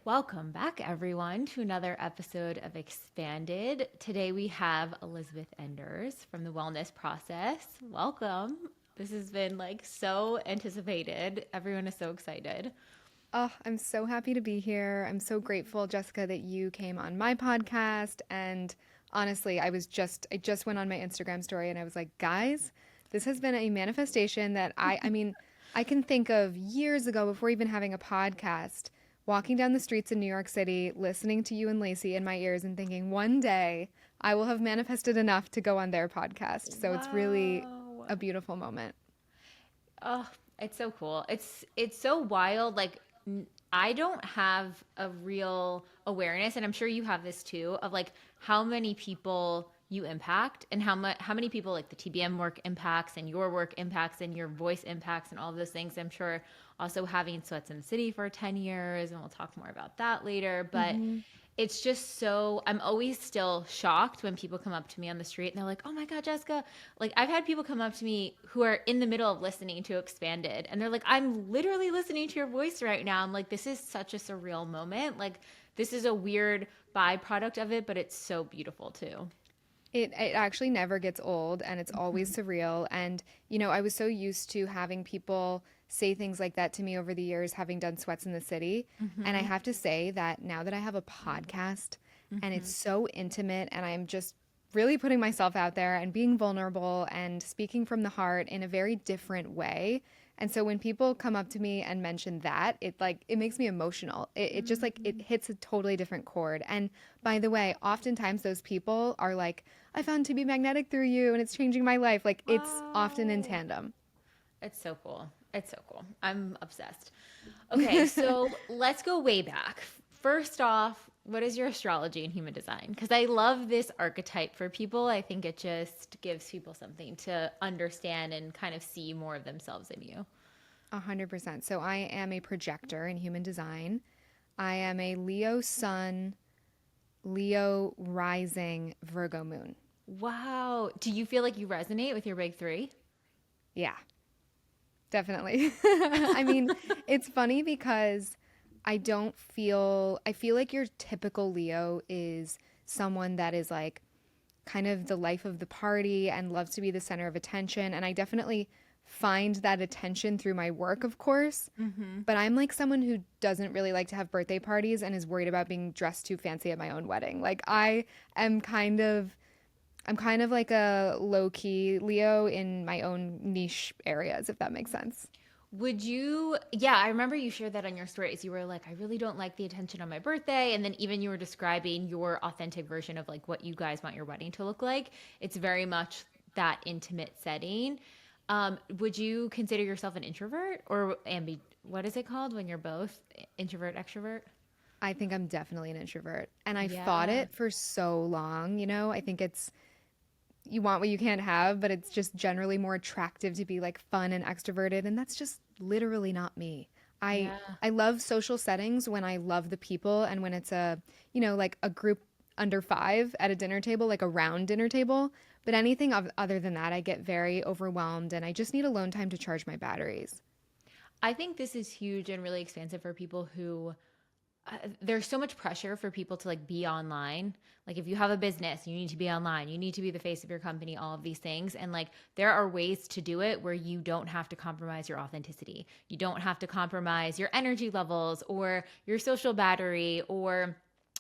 Welcome back, everyone, to another episode of Expanded. Today we have Elizabeth Enders from the Wellness Process. Welcome. This has been so anticipated. Everyone is so excited. Oh, I'm so happy to be here. I'm so grateful, Jessica, that you came on my podcast. And honestly, I just went on my Instagram story and I was like, guys, this has been a manifestation that I can think of years ago before even having a podcast, walking down the streets in New York City, listening to you and Lacey in my ears and thinking one day I will have manifested enough to go on their podcast. So it's really Wow. a beautiful moment. Oh, it's so cool. It's so wild. I don't have a real awareness, and I'm sure you have this too, of how many people you impact and how many people the TBM work impacts and your work impacts and your voice impacts and all of those things. I'm sure also having Sweats in the City for 10 years, and we'll talk more about that later. But Hmm. it's just so, I'm always still shocked when people come up to me on the street and they're like, oh my God, Jessica. I've had people come up to me who are in the middle of listening to Expanded and they're like, I'm literally listening to your voice right now. I'm like, this is such a surreal moment. This is a weird byproduct of it, but it's so beautiful too. It actually never gets old and it's always surreal. And, I was so used to having people say things like that to me over the years, having done Sweats in the City. And I Mm-hmm. have to say that now that I have a podcast and Mm-hmm. it's so intimate and I'm just really putting myself out there and being vulnerable and speaking from the heart in a very different way. And so when people come up to me and mention that, it makes me emotional. It just it hits a totally different chord. And by the way, oftentimes those people are like, I found to be magnetic through you and it's changing my life. Like it's often in Wow. tandem. It's so cool. It's so cool. I'm obsessed. Okay, so let's go way back. First off, what is your astrology and human design? Because I love this archetype for people. I think it just gives people something to understand and kind of see more of themselves in you. 100%. So I am a projector in human design. I am a Leo sun, Leo rising, Virgo moon. Wow. Do you feel like you resonate with your big three? Yeah, definitely. I mean, it's funny because I feel like your typical Leo is someone that is like kind of the life of the party and loves to be the center of attention. And I definitely find that attention through my work, of course. Mm-hmm. But I'm like someone who doesn't really like to have birthday parties and is worried about being dressed too fancy at my own wedding. Am I'm kind of like a low key Leo in my own niche areas, if that makes sense. Would you, yeah, I remember you shared that on your stories. You were like, I really don't like the attention on my birthday. And then even you were describing your authentic version of what you guys want your wedding to look like. It's very much that intimate setting. Would you consider yourself an introvert or what is it called when you're both introvert, extrovert? I think I'm definitely an introvert. And I fought Yeah. it for so long, I think it's you want what you can't have, but it's just generally more attractive to be like fun and extroverted, and that's just literally not me. I Yeah. I love social settings when I love the people and when it's like a group under 5 at a dinner table, like a round dinner table, but other than that, I get very overwhelmed and I just need alone time to charge my batteries. I think this is huge and really expansive for people who there's so much pressure for people to be online. Like if you have a business, you need to be online, you need to be the face of your company, all of these things. And there are ways to do it where you don't have to compromise your authenticity. You don't have to compromise your energy levels or your social battery or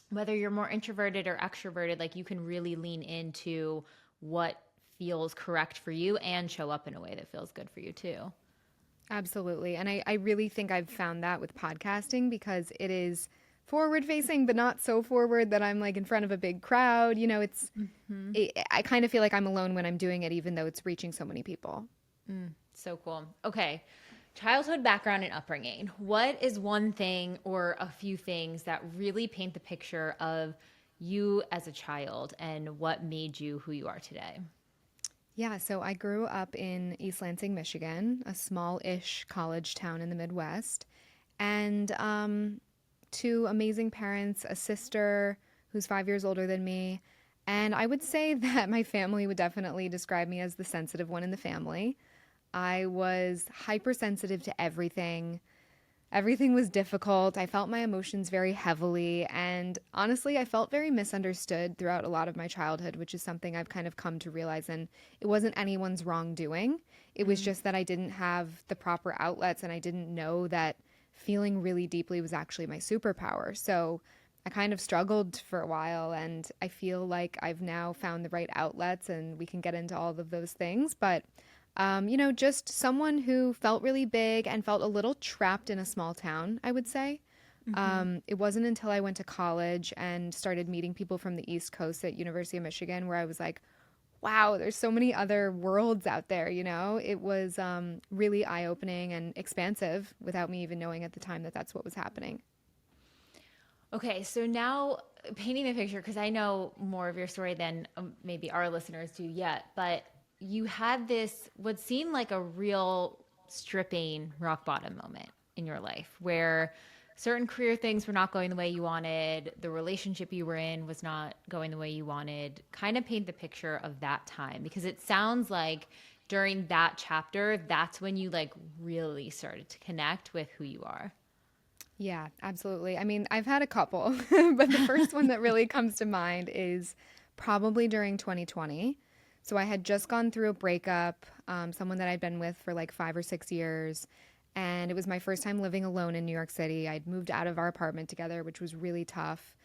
whether you're more introverted or extroverted, you can really lean into what feels correct for you and show up in a way that feels good for you too. Absolutely. And I really think I've found that with podcasting because it is forward facing, but not so forward that I'm like in front of a big crowd. Hmm. I kind of feel like I'm alone when I'm doing it, even though it's reaching so many people. So cool. Okay. Childhood background and upbringing. What is one thing or a few things that really paint the picture of you as a child and what made you who you are today? Yeah, so I grew up in East Lansing, Michigan, a small ish college town in the Midwest. And two amazing parents, a sister who's 5 years older than me. And I would say that my family would definitely describe me as the sensitive one in the family. I was hypersensitive to everything. Everything was difficult. I felt my emotions very heavily. And honestly, I felt very misunderstood throughout a lot of my childhood, which is something I've kind of come to realize. And it wasn't anyone's wrongdoing. It was Mm. just that I didn't have the proper outlets and I didn't know that feeling really deeply was actually my superpower. So I kind of struggled for a while. And I feel like I've now found the right outlets and we can get into all of those things. But just someone who felt really big and felt a little trapped in a small town, I would say. Mm-hmm. It wasn't until I went to college and started meeting people from the East Coast at University of Michigan where I was like, wow, there's so many other worlds out there, you know? It was really eye-opening and expansive without me even knowing at the time that that's what was happening. Okay, so now painting the picture, because I know more of your story than maybe our listeners do yet, but you had this, what seemed like a real stripping rock bottom moment in your life where certain career things were not going the way you wanted, the relationship you were in was not going the way you wanted. Kind of paint the picture of that time because it sounds like during that chapter, that's when you like really started to connect with who you are. Yeah, absolutely. I mean, I've had a couple, but the first one that really comes to mind is probably during 2020. So I had just gone through a breakup, someone that I'd been with for like 5 or 6 years. And it was my first time living alone in New York City. I'd moved out of our apartment together, which was really tough.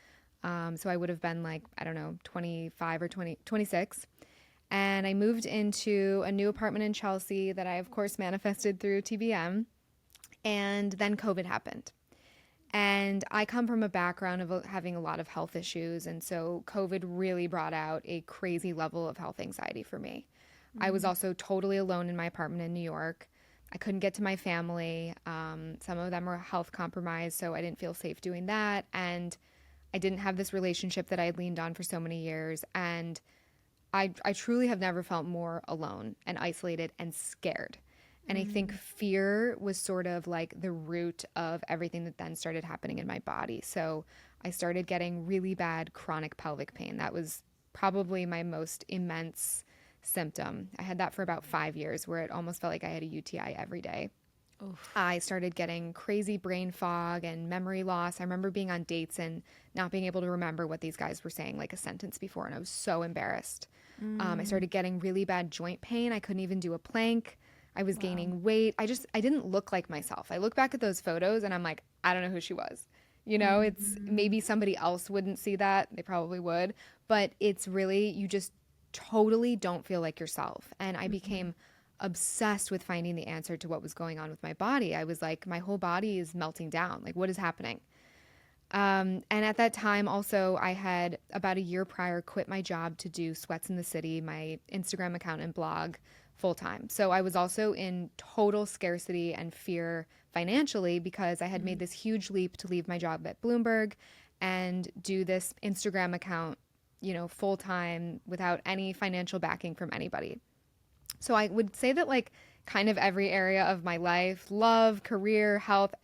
So I would have been like, I don't know, 25 or 26. And I moved into a new apartment in Chelsea that I, of course, manifested through TBM. And then COVID happened. And I come from a background of having a lot of health issues. And so COVID really brought out a crazy level of health anxiety for me. I was Mm. also totally alone in my apartment in New York. I couldn't get to my family. Some of them were health compromised, so I didn't feel safe doing that. And I didn't have this relationship that I had leaned on for so many years. And I truly have never felt more alone and isolated and scared. And I think Mm. fear was sort of like the root of everything that then started happening in my body. So I started getting really bad chronic pelvic pain. That was probably my most immense symptom. I had that for about 5 years where it almost felt like I had a UTI every day. Oof. I started getting crazy brain fog and memory loss. I remember being on dates and not being able to remember what these guys were saying like a sentence before, and I was so embarrassed. I Mm. started getting really bad joint pain. I couldn't even do a plank. I was Wow. gaining weight. I didn't look like myself. I look back at those photos and I'm like, I don't know who she was. You know, it's Mm. maybe somebody else wouldn't see that. They probably would, but it's really, you just totally don't feel like yourself. And I Mhm. became obsessed with finding the answer to what was going on with my body. I was like, my whole body is melting down. Like, what is happening? And at that time, also, I had about a year prior quit my job to do Sweats in the City, my Instagram account and blog full time. So I was also in total scarcity and fear financially because I had made Mm. this huge leap to leave my job at Bloomberg and do this Instagram account, full time without any financial backing from anybody. So I would say that, like, kind of every area of my life, love, career, health,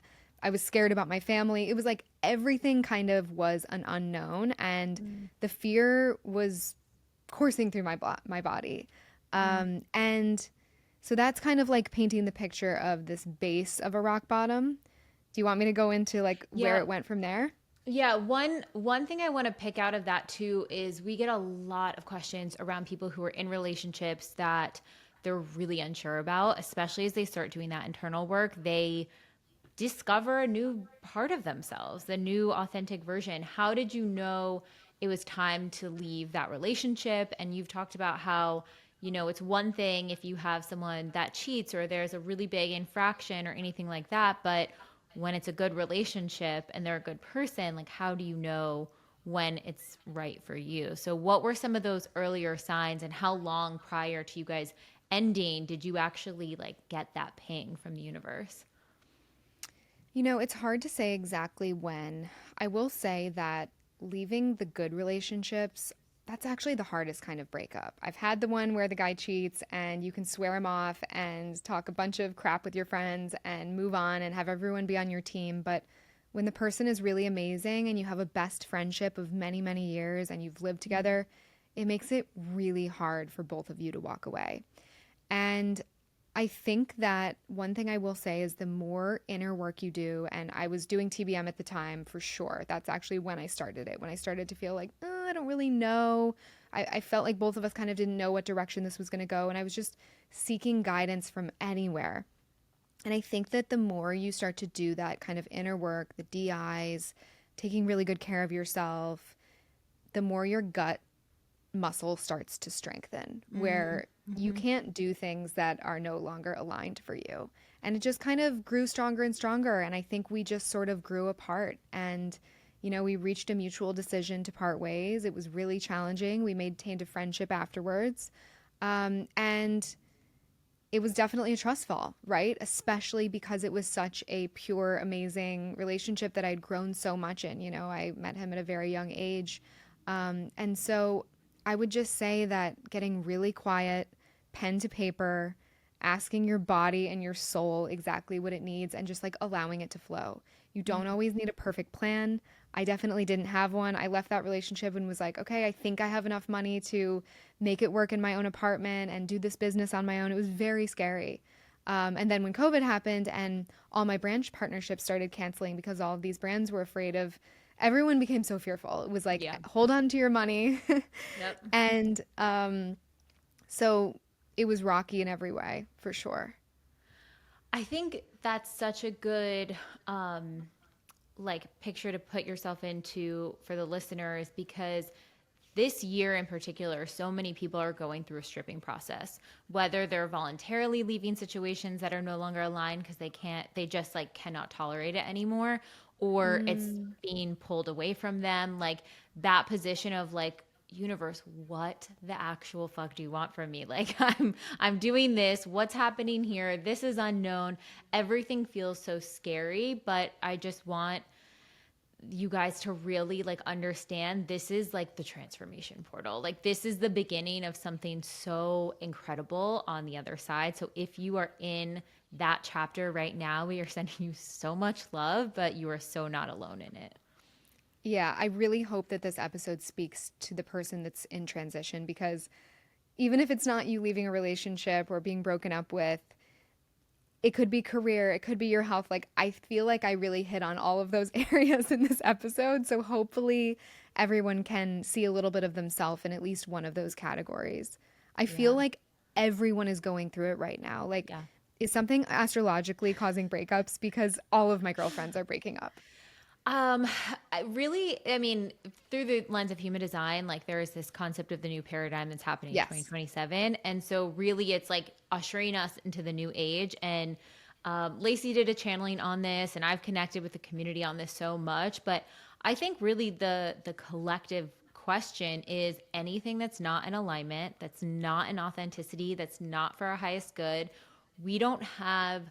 I was scared about my family. It was like everything kind of was an unknown, and Mm. the fear was coursing through my body. Mm. And so that's kind of like painting the picture of this base of a rock bottom. Do you want me to go into like where Yeah. it went from there? Yeah, one thing I want to pick out of that too is we get a lot of questions around people who are in relationships that they're really unsure about, especially as they start doing that internal work. They discover a new part of themselves, the new authentic version. How did you know it was time to leave that relationship? And you've talked about how, it's one thing if you have someone that cheats or there's a really big infraction or anything like that, but when it's a good relationship and they're a good person, like how do you know when it's right for you? So what were some of those earlier signs and how long prior to you guys ending did you actually like get that ping from the universe? It's hard to say exactly when. I will say that leaving the good relationships, that's actually the hardest kind of breakup. I've had the one where the guy cheats and you can swear him off and talk a bunch of crap with your friends and move on and have everyone be on your team. But when the person is really amazing and you have a best friendship of many, many years and you've lived together, it makes it really hard for both of you to walk away. And I think that one thing I will say is the more inner work you do, and I was doing TBM at the time for sure. That's actually when I started it, when I started to feel like, I don't really know. I felt like both of us kind of didn't know what direction this was going to go. And I was just seeking guidance from anywhere. And I think that the more you start to do that kind of inner work, the DIs, taking really good care of yourself, the more your gut muscle starts to strengthen, where you Mm-hmm. can't do things that are no longer aligned for you. And it just kind of grew stronger and stronger. And I think we just sort of grew apart. And, we reached a mutual decision to part ways. It was really challenging. We maintained a friendship afterwards. And it was definitely a trust fall, right? Especially because it was such a pure, amazing relationship that I'd grown so much in. I met him at a very young age. And so I would just say that getting really quiet, pen to paper, asking your body and your soul exactly what it needs, and just like allowing it to flow. You don't always need a perfect plan. I definitely didn't have one. I left that relationship and was like, okay, I think I have enough money to make it work in my own apartment and do this business on my own. It was very scary. And then when COVID happened and all my brand partnerships started canceling because all of these brands were afraid of, everyone became so fearful. It was like, Yeah. hold on to your money. Yep. And so it was rocky in every way, for sure. I think that's such a good like picture to put yourself into for the listeners, because this year in particular, so many people are going through a stripping process, whether they're voluntarily leaving situations that are no longer aligned because they just like cannot tolerate it anymore, or it's Mm, being pulled away from them. Like that position of like, universe, what the actual fuck do you want from me? Like I'm doing this, what's happening here? This is unknown. Everything feels so scary, but I just want you guys to really like understand this is like the transformation portal. Like this is the beginning of something so incredible on the other side. So if you are in that chapter right now, we are sending you so much love, but you are so not alone in it. yeah, I really hope that this episode speaks to the person that's in transition, because even if it's not you leaving a relationship or being broken up with, it could be career, it could be your health. Like, I feel like I really hit on all of those areas in this episode. So hopefully everyone can see a little bit of themselves in at least one of those categories. I feel Yeah. like everyone is going through it right now. Like, Yeah. is something astrologically causing breakups? Because all of my girlfriends are breaking up. Um, I mean, through the lens of human design, like there is this concept of the new paradigm that's happening in Yes. 2027. And so really it's like ushering us into the new age. And Lacey did a channeling on this, and I've connected with the community on this so much. But I think really the collective question is anything that's not in alignment, that's not in authenticity, that's not for our highest good. We don't have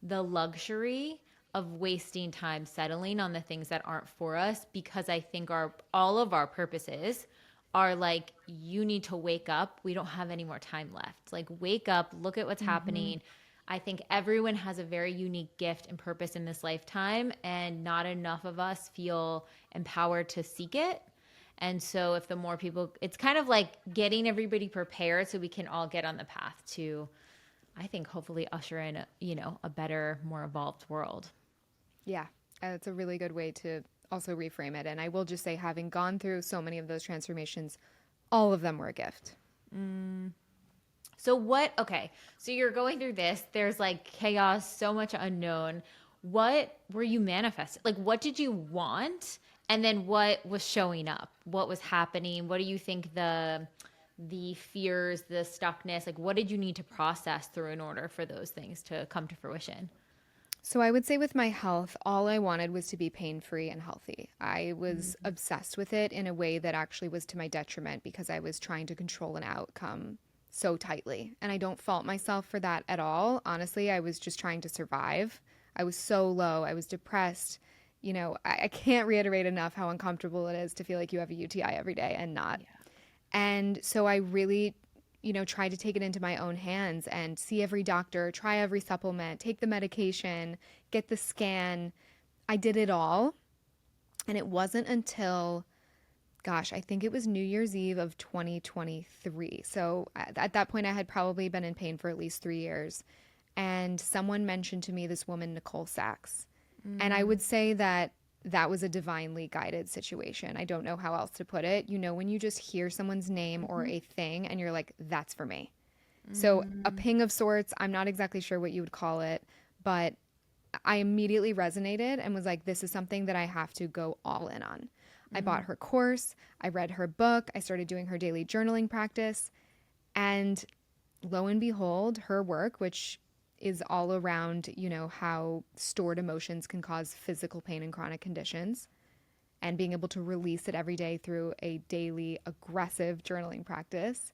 the luxury of wasting time settling on the things that aren't for us, because I think our all of our purposes are like, you need to wake up. We don't have any more time left. Like wake up, look at what's Hmm. happening. I think everyone has a very unique gift and purpose in this lifetime, and not enough of us feel empowered to seek it. And so if the more people, it's kind of like getting everybody prepared so we can all get on the path to, I think, hopefully usher in a better, more evolved world. Yeah, it's a really good way to also reframe it. And I will just say, having gone through so many of those transformations, all of them were a gift. So what, okay, so you're going through this, there's like chaos, so much unknown. What were you manifesting? Like what did you want? And then what was showing up? What was happening? What do you think the fears, the stuckness, like what did you need to process through in order for those things to come to fruition? So I would say with my health, all I wanted was to be pain free and healthy. I was obsessed with it in a way that actually was to my detriment, because I was trying to control an outcome so tightly. And I don't fault myself for that at all. Honestly, I was just trying to survive. I was so low. I was depressed. I can't reiterate enough how uncomfortable it is to feel like you have a UTI every day and not. Yeah. And so I really, tried to take it into my own hands and see every doctor, try every supplement, take the medication, get the scan. I did it all. And it wasn't until, gosh, I think it was New Year's Eve of 2023. So at that point, I had probably been in pain for at least 3 years. and someone mentioned to me this woman, Nicole Sachs. And I Mm, would say that that was a divinely guided situation. I don't know how else to put it. You know, when you just hear someone's name or mhm, a thing and you're like, that's for me. So a mm, ping of sorts, I'm not exactly sure what you would call it, but I immediately resonated and was like, this is something that I have to go all in on. I bought mm. her course, I read her book, I started doing her daily journaling practice, and lo and behold, her work, which is all around, you know, how stored emotions can cause physical pain and chronic conditions, and being able to release it every day through a daily aggressive journaling practice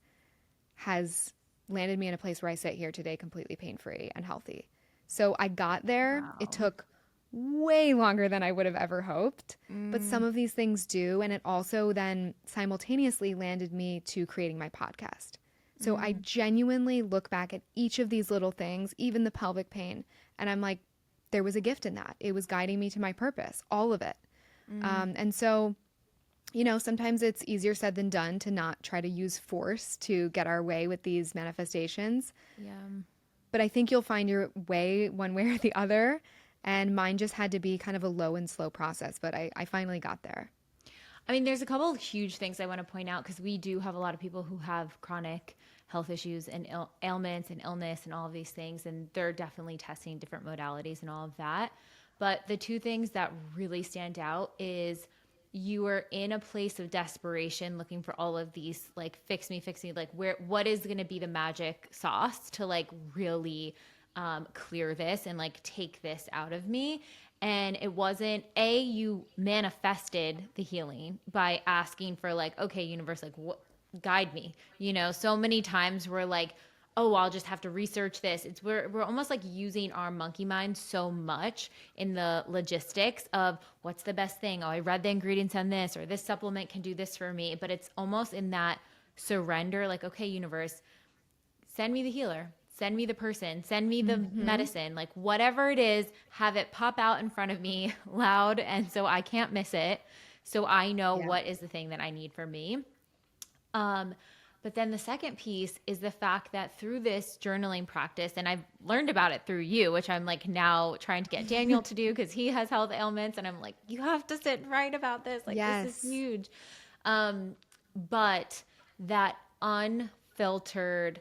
has landed me in a place where I sit here today completely pain free and healthy. So I got there. It Wow. took way longer than I would have ever hoped, but some Mm, of these things do. And it also then simultaneously landed me to creating my podcast. So I mm, genuinely look back at each of these little things, even the pelvic pain, and I'm like, there was a gift in that. It was guiding me to my purpose, all of it. mm. And so you know, sometimes it's easier said than done to not try to use force to get our way with these manifestations. Yeah. But I think you'll find your way one way or the other. And mine just had to be kind of a low and slow process, but I finally got there. I mean, there's a couple of huge things I want to point out because we do have a lot of people who have chronic health issues and ailments and illness and all of these things, and they're definitely testing different modalities and all of that. But the two things that really stand out is you are in a place of desperation looking for all of these like fix me, like where what is going to be the magic sauce to like really clear this and like take this out of me. And it wasn't a you manifested the healing by asking for like, okay, universe, like what guide me. You know, so many times we're like, oh, I'll just have to research this. It's we're almost like using our monkey mind so much in the logistics of what's the best thing. Oh, I read the ingredients on this, or this supplement can do this for me. But it's almost in that surrender, like, okay, universe, send me the healer, send me the person, send me the Hmm. medicine, like whatever it is, have it pop out in front of me loud. And so I can't miss it. So I know Yeah. what is the thing that I need for me. Um, but then the second piece is the fact that through this journaling practice, and I've learned about it through you, which I'm like now trying to get Daniel to do because he has health ailments. And I'm like, you have to sit and write about this. Like, this is Yes. huge. Um, but that unfiltered,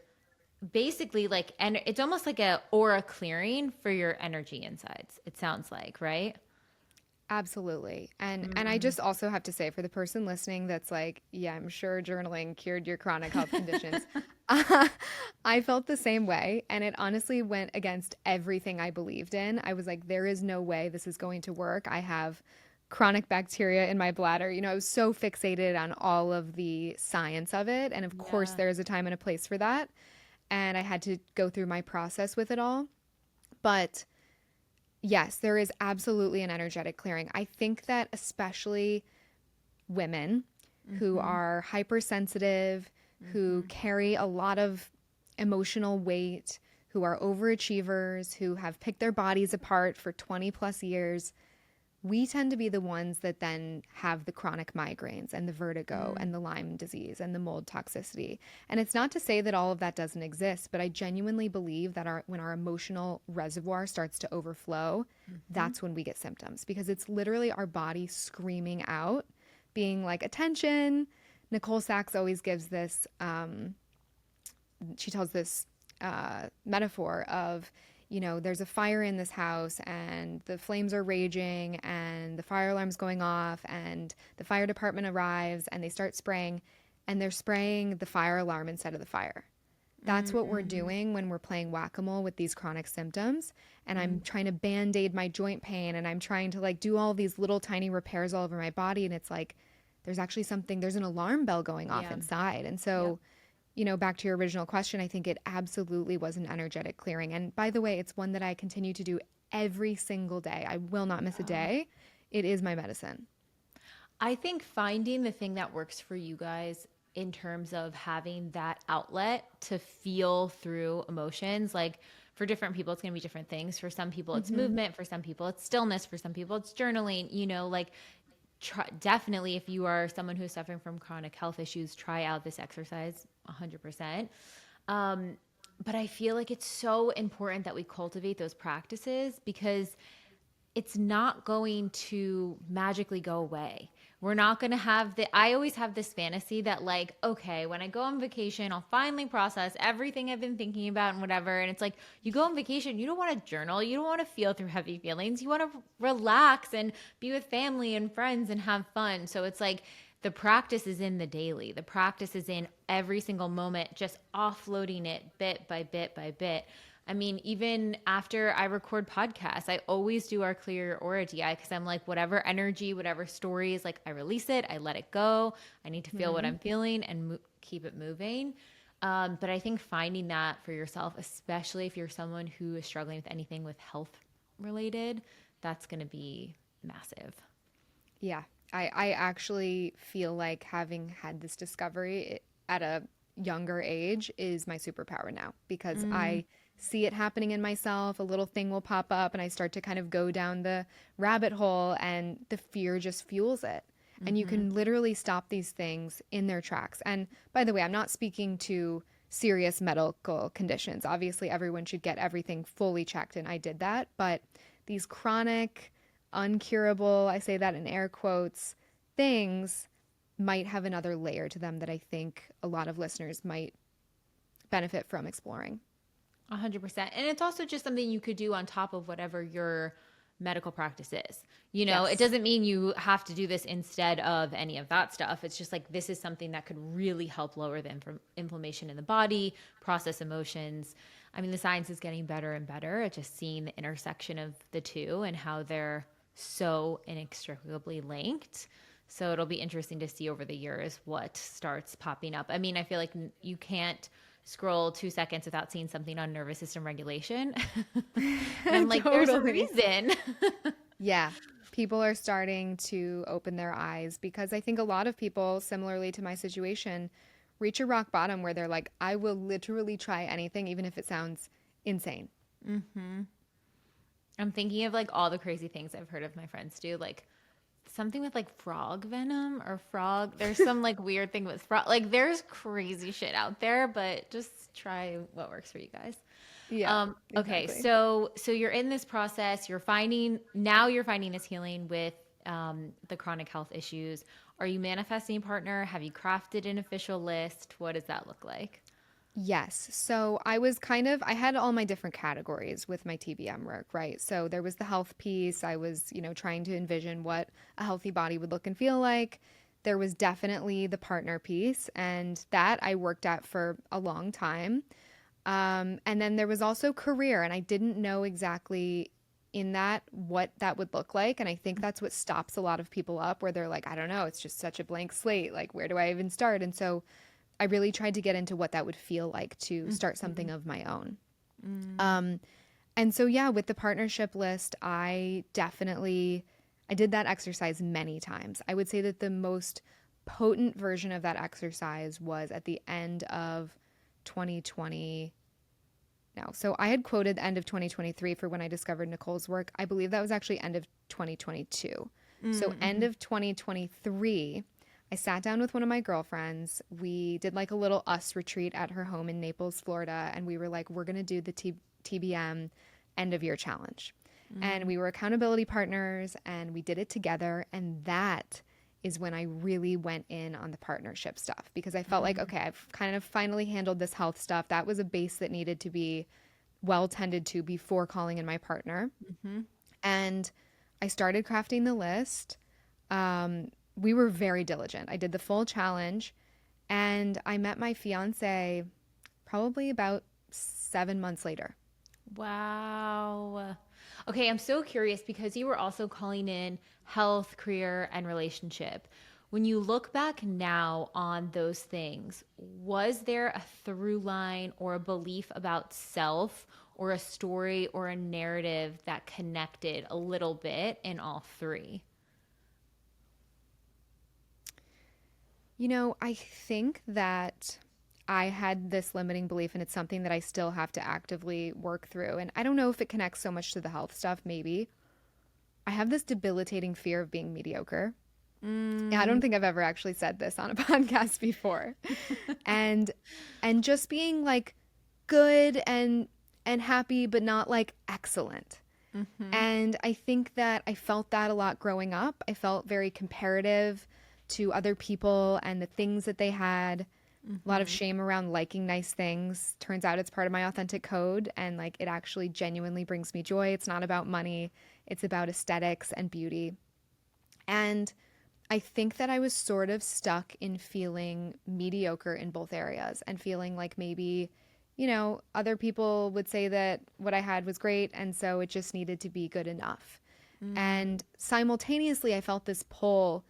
basically like, and it's almost like a aura clearing for your energy insides, it sounds like, right? Absolutely. And I Mm, just also have to say for the person listening that's like, yeah, I'm sure journaling cured your chronic health conditions. I felt the same way and it honestly went against everything I believed in. I was like, there is no way this is going to work. I have chronic bacteria in my bladder. You know, I was so fixated on all of the science of it, and of course yeah. there is a time and a place for that. And I had to go through my process with it all. But yes, there is absolutely an energetic clearing. I think that especially women who Mm-hmm. are hypersensitive, who Mm-hmm. carry a lot of emotional weight, who are overachievers, who have picked their bodies apart for 20 plus years, we tend to be the ones that then have the chronic migraines and the vertigo Mm, and the Lyme disease and the mold toxicity. And it's not to say that all of that doesn't exist, but I genuinely believe that when our emotional reservoir starts to overflow, mm-hmm. that's when we get symptoms because it's literally our body screaming out, being like, attention. Nicole Sachs always gives this, she tells this metaphor of, you know, there's a fire in this house and the flames are raging and the fire alarm's going off and the fire department arrives and they start spraying and they're spraying the fire alarm instead of the fire. That's what we're Mm-hmm. doing when we're playing whack-a-mole with these chronic symptoms. And I'm Mm, trying to band-aid my joint pain and I'm trying to like do all these little tiny repairs all over my body. And it's like, there's actually something, there's an alarm bell going off yeah. inside. And Yep. so you know, back to your original question, I think it absolutely was an energetic clearing. And by the way, it's one that I continue to do every single day. I will not miss a Yeah. day. It is my medicine. I think finding the thing that works for you guys in terms of having that outlet to feel through emotions, like for different people, it's going to be different things. For some people, it's Hmm. movement. For some people, it's stillness. For some people, it's journaling. You know, like definitely if you are someone who's suffering from chronic health issues, try out this exercise 100%. Um, But I feel like it's so important that we cultivate those practices because it's not going to magically go away. We're not going to have I always have this fantasy that, like, okay, when I go on vacation, I'll finally process everything I've been thinking about and whatever. And it's like, you go on vacation, you don't want to journal. You don't want to feel through heavy feelings. You want to relax and be with family and friends and have fun. So it's like, the practice is in the daily. The practice is in every single moment, just offloading it bit by bit by bit. I mean, even after I record podcasts, I always do our clear your aura DI because I'm like, whatever energy, whatever stories, like I release it, I let it go. I need to feel what Mhm. I'm feeling and keep it moving. But I think finding that for yourself, especially if you're someone who is struggling with anything with health related, that's going to be massive. Yeah, I actually feel like having had this discovery at a younger age is my superpower now because Mm, I see it happening in myself. A little thing will pop up and I start to kind of go down the rabbit hole, and the fear just fuels it. And you mm-hmm. can literally stop these things in their tracks. And by the way, I'm not speaking to serious medical conditions. Obviously, everyone should get everything fully checked, and I did that. But these chronic, uncurable, I say that in air quotes, things might have another layer to them that I think a lot of listeners might benefit from exploring. 100%. And it's also just something you could do on top of whatever your medical practice is. You know, it Yes. doesn't mean you have to do this instead of any of that stuff. It's just like this is something that could really help lower the inflammation in the body, process emotions. I mean, the science is getting better and better at just seeing the intersection of the two and how they're so inextricably linked. So it'll be interesting to see over the years what starts popping up. I mean, I feel like you can't scroll 2 seconds without seeing something on nervous system regulation. And I'm like, there's a Totally. reason. Yeah. People are starting to open their eyes because I think a lot of people, similarly to my situation, reach a rock bottom where they're like, I will literally try anything, even if it sounds insane. I'm thinking of like all the crazy things I've heard of my friends do, like something with like frog venom or frog. There's some like weird thing with frog. Like there's crazy shit out there, but just try what works for you guys. Yeah, Okay, exactly. so you're in this process. You're finding this healing with the chronic health issues. Are you manifesting a partner? Have you crafted an official list? What does that look like? Yes. So I had all my different categories with my TBM work, right? So there was the health piece. I was, trying to envision what a healthy body would look and feel like. There was definitely the partner piece, and that I worked at for a long time. And then there was also career, and I didn't know exactly in that what that would look like. And I think that's what stops a lot of people up where they're like, I don't know, it's just such a blank slate. Like, where do I even start? And so I really tried to get into what that would feel like to start something Mhm. of my own. Mm. Um, and so, yeah, with the partnership list, I did that exercise many times. I would say that the most potent version of that exercise was at the end of 2020. Now, so I had quoted the end of 2023 for when I discovered Nicole's work. I believe that was actually end of 2022. So, end Mm-hmm. of 2023, I sat down with one of my girlfriends. We did like a little us retreat at her home in Naples, Florida. And we were like, we're going to do the TBM end of year challenge. And Mm. we were accountability partners and we did it together. And that is when I really went in on the partnership stuff because I felt like, Mm. okay, I've kind of finally handled this health stuff. That was a base that needed to be well tended to before calling in my partner. Mm-hmm. And I started crafting the list. We were very diligent. I did the full challenge and I met my fiance probably about 7 months later. Wow. Okay, I'm so curious because you were also calling in health, career, and relationship. When you look back now on those things, was there a through line or a belief about self or a story or a narrative that connected a little bit in all three? I think that I had this limiting belief, and it's something that I still have to actively work through. And I don't know if it connects so much to the health stuff, maybe. I have this debilitating fear of being mediocre. Yeah, I don't Mm, think I've ever actually said this on a podcast before. And just being like good and happy, but not like excellent. Mm-hmm. And I think that I felt that a lot growing up. I felt very comparative to other people and the things that they had. A lot of Mm-hmm. shame around liking nice things. Turns out it's part of my authentic code, and like it actually genuinely brings me joy. It's not about money, it's about aesthetics and beauty. And I think that I was sort of stuck in feeling mediocre in both areas and feeling like maybe, other people would say that what I had was great, and so it just needed to be good enough. And simultaneously, I felt this pull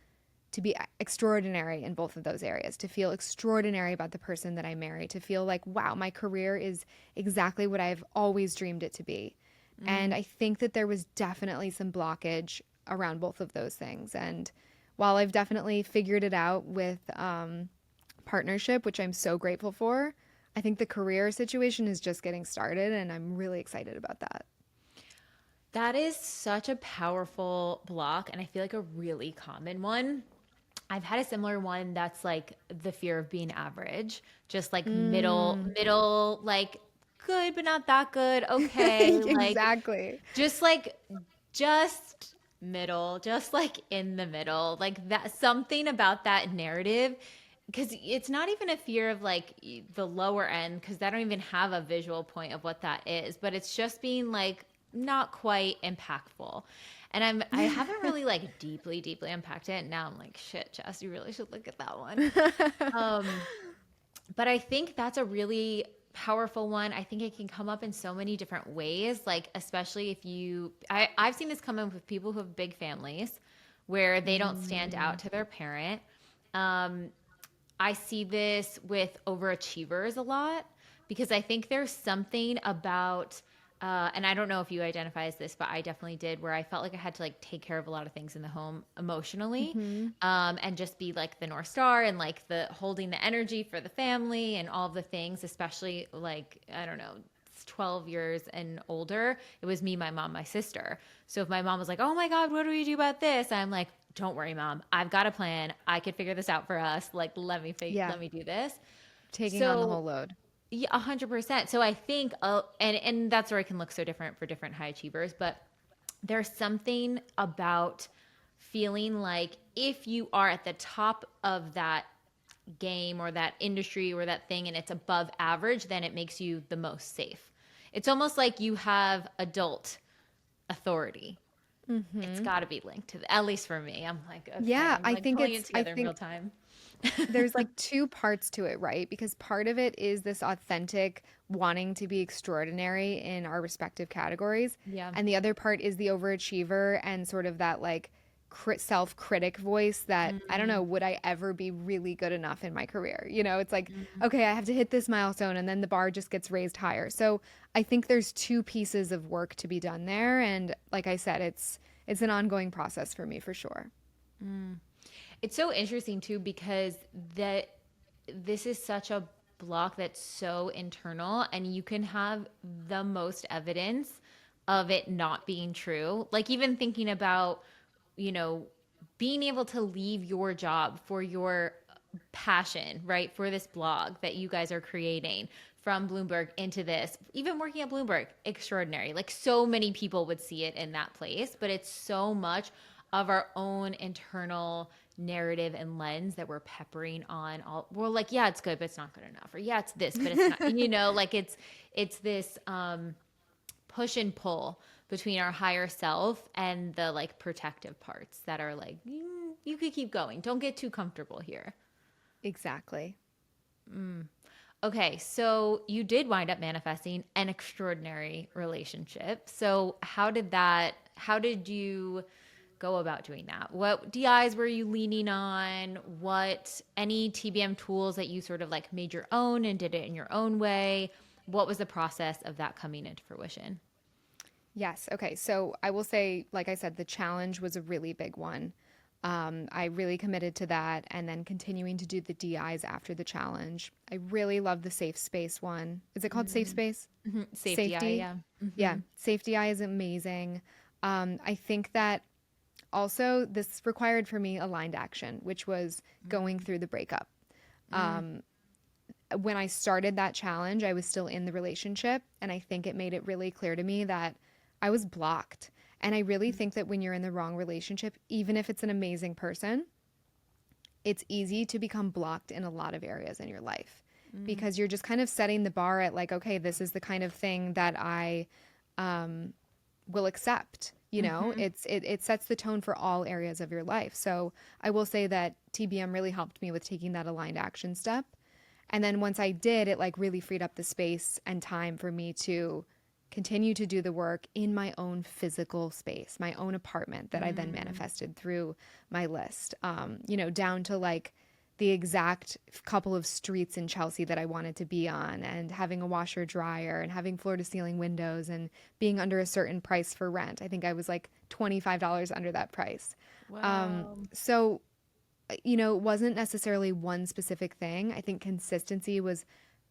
to be extraordinary in both of those areas, to feel extraordinary about the person that I marry, to feel like, wow, my career is exactly what I've always dreamed it to be. And I think that there was definitely some blockage around both of those things. And while I've definitely figured it out with partnership, which I'm so grateful for, I think the career situation is just getting started, and I'm really excited about that. That is such a powerful block, and I feel like a really common one. I've had a similar one that's like the fear of being average, just like Mm. middle, like good, but not that good. Okay. Exactly. Like, just middle, just like in the middle. Like that, something about that narrative. Because it's not even a fear of like the lower end, because I don't even have a visual point of what that is, but it's just being like not quite impactful. And I haven't really like deeply unpacked it. Now I'm like, shit, Jess, you really should look at that one. Um, but I think that's a really powerful one. I think it can come up in so many different ways. Like, especially if I've seen this come up with people who have big families where they don't stand out Mm. to their parent. Um, I see this with overachievers a lot because I think there's something about, and I don't know if you identify as this, but I definitely did, where I felt like I had to like take care of a lot of things in the home emotionally, Mhm. and just be like the North Star and like the holding the energy for the family and all of the things, especially like, I don't know, 12 years and older, it was me, my mom, my sister. So if my mom was like, "Oh my God, what do we do about this?" I'm like, "Don't worry, mom. I've got a plan. I could figure this out for us. Like, Yeah, let me do this." taking on the So whole load. yeah, 100%. So I think, and that's where it can look so different for different high achievers, but there's something about feeling like if you are at the top of that game or that industry or that thing and it's above average, then it makes you the most safe. It's almost like you have adult authority. It's Mhm. got to be linked to at least for me. I'm like, okay, Yeah, I'm I like think pulling it it's I together in real think time. there's like two parts to it, right? Because part of it is this authentic wanting to be extraordinary in our respective categories, Yeah. and the other part is the overachiever and sort of that like self-critic voice that I don't know, Mm, would I ever be really good enough in my career? It's like, mm. okay, I have to hit this milestone and then the bar just gets raised higher. So I think there's two pieces of work to be done there, and like I said, it's an ongoing process for me for sure. It's so interesting too because that this is such a block that's so internal and you can have the most evidence of it not being true. Like even thinking about, you know, being able to leave your job for your passion, right? For this blog that you guys are creating from Bloomberg into this, even working at Bloomberg, extraordinary. Like so many people would see it in that place, but it's so much of our own internal narrative and lens that we're peppering on all. We're like, yeah, it's good, but it's not good enough. Or yeah, it's this, but it's not, like it's this push and pull between our higher self and the like protective parts that are like, you could keep going. Don't get too comfortable here. Exactly. Okay, so you did wind up manifesting an extraordinary relationship. So how did you go about doing that? What DIs were you leaning on? Any TBM tools that you sort of like made your own and did it in your own way? What was the process of that coming into fruition? Yes. Okay. So I will say, like I said, the challenge was a really big one. I really committed to that and then continuing to do the DIs after the challenge. I really love the safe space one. Is it called safe space? Safety eye, Safety? yeah. Yeah. Safety eye is amazing. I think that also this required for me aligned action, which was going through the breakup. when I started that challenge, I was still in the relationship. And I think it made it really clear to me that I was blocked. And I really think that when you're in the wrong relationship, even if it's an amazing person, it's easy to become blocked in a lot of areas in your life because you're just kind of setting the bar at like, okay, this is the kind of thing that I will accept. You know, Mm-hmm. it sets the tone for all areas of your life. So I will say that TBM really helped me with taking that aligned action step. And then once I did, it like really freed up the space and time for me to continue to do the work in my own physical space, my own apartment that I then manifested through my list, you know, down to like the exact couple of streets in Chelsea that I wanted to be on, and having a washer dryer and having floor to ceiling windows and being under a certain price for rent. I think I was like $25 under that price. Wow. So you know, it wasn't necessarily one specific thing. I think consistency was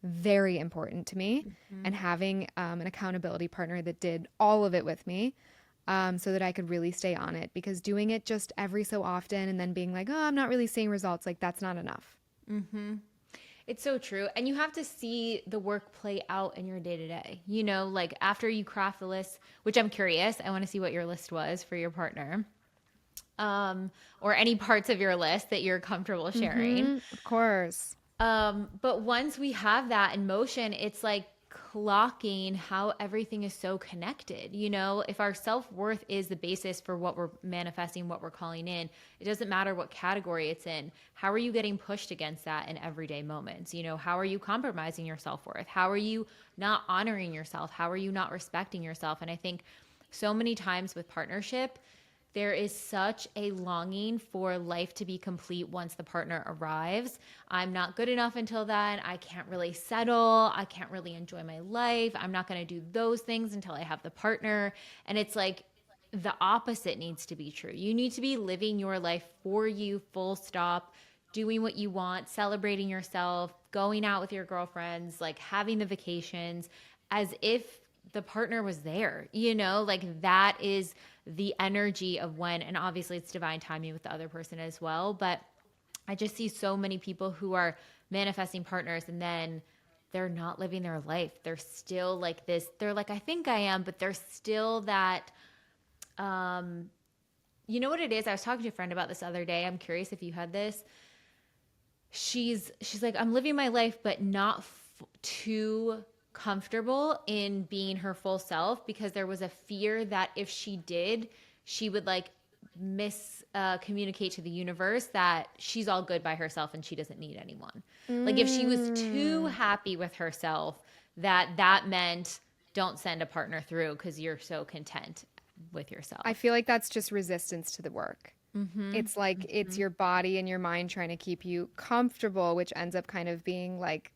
very important to me, and having an accountability partner that did all of it with me, so that I could really stay on it. Because doing it just every so often and then being like, oh, I'm not really seeing results, like that's not enough. Mm-hmm. It's so true. And you have to see the work play out in your day to day. You know, like after you craft the list, which I'm curious, I want to see what your list was for your partner, or any parts of your list that you're comfortable sharing. Of course. But once we have that in motion, it's like clocking how everything is so connected. You know, if our self worth is the basis for what we're manifesting, what we're calling in, it doesn't matter what category it's in. How are you getting pushed against that in everyday moments? You know, how are you compromising your self worth? How are you not honoring yourself? How are you not respecting yourself? And I think so many times with partnership, there is such a longing for life to be complete once the partner arrives. I'm not good enough until then. I can't really settle. I can't really enjoy my life. I'm not going to do those things until I have the partner. And it's like the opposite needs to be true. You need to be living your life for you, full stop, doing what you want, celebrating yourself, going out with your girlfriends, like having the vacations as if the partner was there, you know, like that is the energy of when, and obviously it's divine timing with the other person as well. But I just see so many people who are manifesting partners and then they're not living their life. They're still like this. They're like, I think I am, but they're still that, you know what it is? I was talking to a friend about this other day. I'm curious if you had this. She's like, I'm living my life, but not too comfortable in being her full self, because there was a fear that if she did, she would like communicate to the universe that she's all good by herself and she doesn't need anyone. Like if she was too Mm. happy with herself, that meant don't send a partner through because you're so content with I yourself. feel like that's just resistance to the work. Mm-hmm. It's like it's Mm-hmm. your body and your mind trying to keep you comfortable, which ends up kind of being like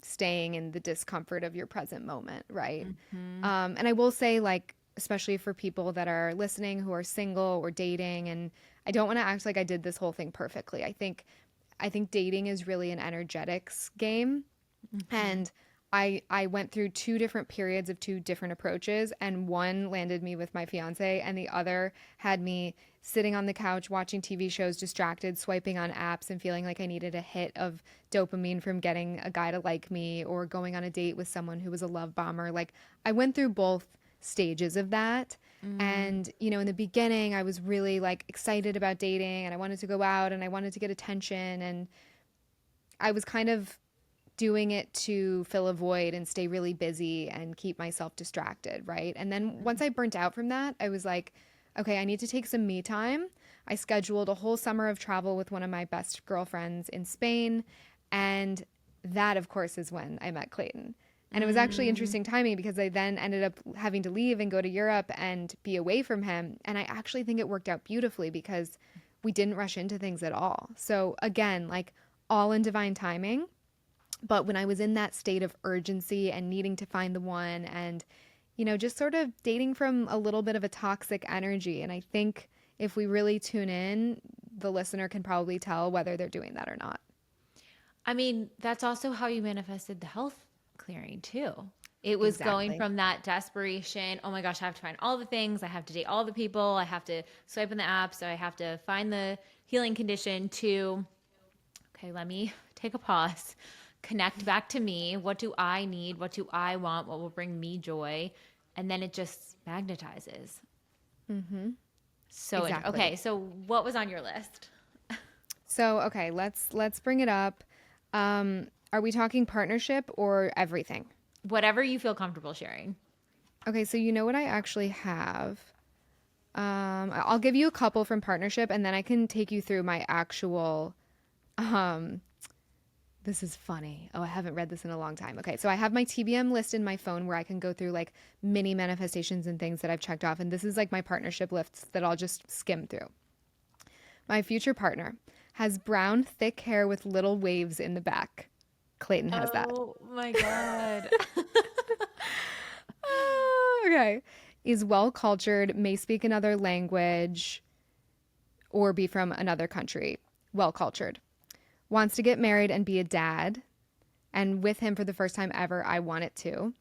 staying in the discomfort of your present moment, right? Mm-hmm. And I will say, like, especially for people that are listening who are single or dating, and I don't want to act like I did this whole thing perfectly. I think dating is really an energetics game, Mm-hmm. and I went through two different periods of two different approaches, and one landed me with my fiance, and the other had me sitting on the couch watching TV shows, distracted, swiping on apps, and feeling like I needed a hit of dopamine from getting a guy to like me, or going on a date with someone who was a love bomber. Like, I went through both stages of that. Mm-hmm. And, you know, in the beginning, I was really like excited about dating, and I wanted to go out and I wanted to get attention. And I was kind of doing it to fill a void and stay really busy and keep myself distracted, right? And then once I burnt out from that, I was like, okay, I need to take some me time. I scheduled a whole summer of travel with one of my best girlfriends in Spain. And that, of course, is when I met Clayton. And it was actually Mm-hmm. interesting timing because I then ended up having to leave and go to Europe and be away from him. And I actually think it worked out beautifully because we didn't rush into things at all. So, again, like all in divine timing. But when I was in that state of urgency and needing to find the one, and, you know, just sort of dating from a little bit of a toxic energy. And I think if we really tune in, the listener can probably tell whether they're doing that or not. I mean, that's also how you manifested the health clearing too. It was going Exactly. from that desperation, oh my gosh, I have to find all the things, I have to date all the people, I have to swipe in the app, so I have to find the healing condition, to, okay, let me take a pause, connect back to me. What do I need? What do I want? What will bring me joy? And then it just magnetizes. Mm-hmm. Okay, Exactly. so what was on your list? So, okay, let's bring it up. Are we talking partnership or everything? Whatever you feel comfortable sharing. Okay, so you know what I actually have? I'll give you a couple from partnership and then I can take you through my actual um this is funny. Oh, I haven't read this in a long time. Okay, so I have my TBM list in my phone where I can go through like mini manifestations and things that I've checked off, and this is like my partnership lists that I'll just skim through. My future partner has brown, thick hair with little waves in the back. Clayton has that. Oh my God. Okay. Is well cultured, may speak another language, or be from another country. Well cultured. Wants to get married and be a dad. And with him for the first time ever, I want it too.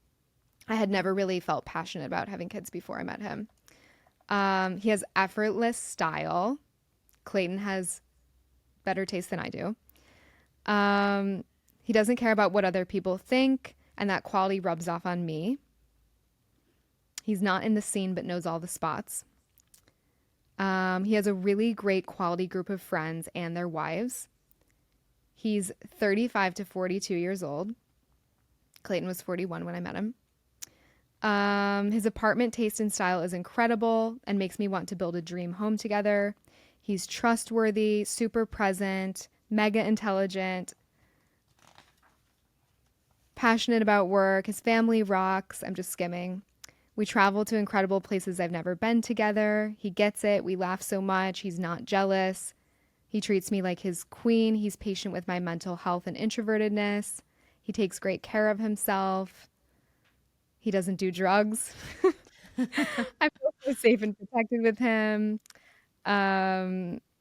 I had never really felt passionate about having kids before I met him. He has effortless style. Clayton has better taste than I do. He doesn't care about what other people think, and that quality rubs off on me. He's not in the scene but knows all the spots. He has a really great quality group of friends and their wives. He's 35 to 42 years old. Clayton was 41 when I met him. His apartment taste and style is incredible and makes me want to build a dream home together. He's trustworthy, super present, mega intelligent, passionate about work. His family rocks. I'm just skimming. We travel to incredible places I've never been together. He gets it. We laugh so much. He's not jealous. He treats me like his queen. He's patient with my mental health and introvertedness. He takes great care of himself. He doesn't do drugs. I feel so safe and protected with him.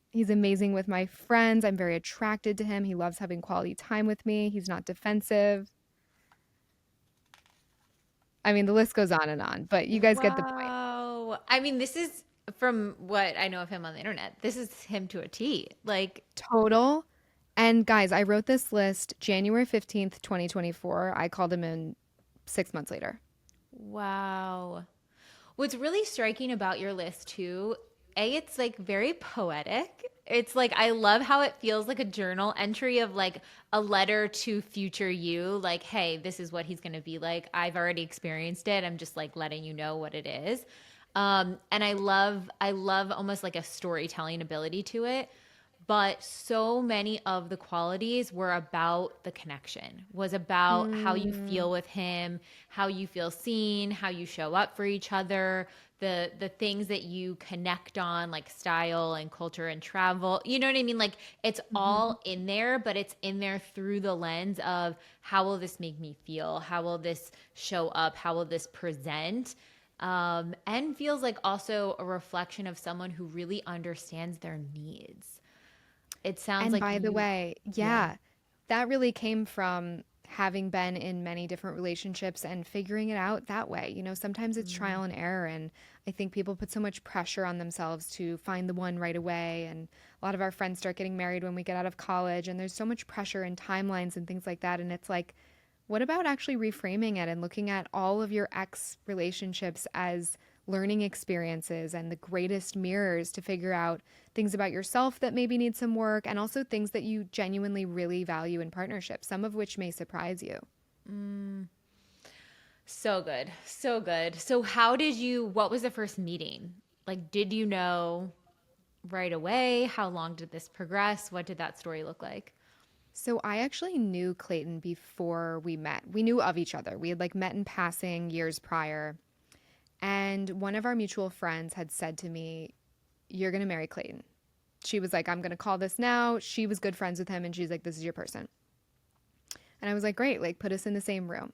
He's amazing with my friends. I'm very attracted to him. He loves having quality time with me. He's not defensive. I mean, the list goes on, but you guys get the point. Wow. I mean, this is from what I know of him on the internet. This is him to a T. Like, Total. And guys, I wrote this list January 15th, 2024. I called him in 6 months later. wow. What's really striking about your list too, it's like very poetic. It's like I love how it feels like a journal entry of like a letter to future you, like, hey, this is what he's gonna be like. I've already experienced it. I'm just like letting you know what it is. And I love almost like a storytelling ability to it. But so many of the qualities were about the connection, was about how you Mm, feel with him, how you feel seen, how you show up for each other, the things that you connect on, like style and culture and travel. You know what I mean? Like it's mhm. all in there, but it's in there through the lens of how will this make me feel? How will this show up? How will this present? And feels like also a reflection of someone who really understands their needs. It sounds And like by the you, way, yeah. yeah, that really came from having been in many different relationships and figuring it out that way. You know, sometimes it's Mm, trial and error. And I think people put so much pressure on themselves to find the one right away. And a lot of our friends start getting married when we get out of college. And there's so much pressure and timelines and things like that. And it's like, what about actually reframing it and looking at all of your ex relationships as learning experiences and the greatest mirrors to figure out things about yourself that maybe need some work and also things that you genuinely really value in partnership, some of which may surprise you. mm. So good. So good. So how did you, what was the first meeting? Like, did you know right away? How long did this progress? What did that story look like? So I actually knew Clayton before we met. We knew of each other. We had like met in passing years prior. And one of our mutual friends had said to me, "You're going to marry Clayton." She was like, "I'm going to call this now." She was good friends with him and she's like, "This is your person." And I was like, "Great, like put us in the same room."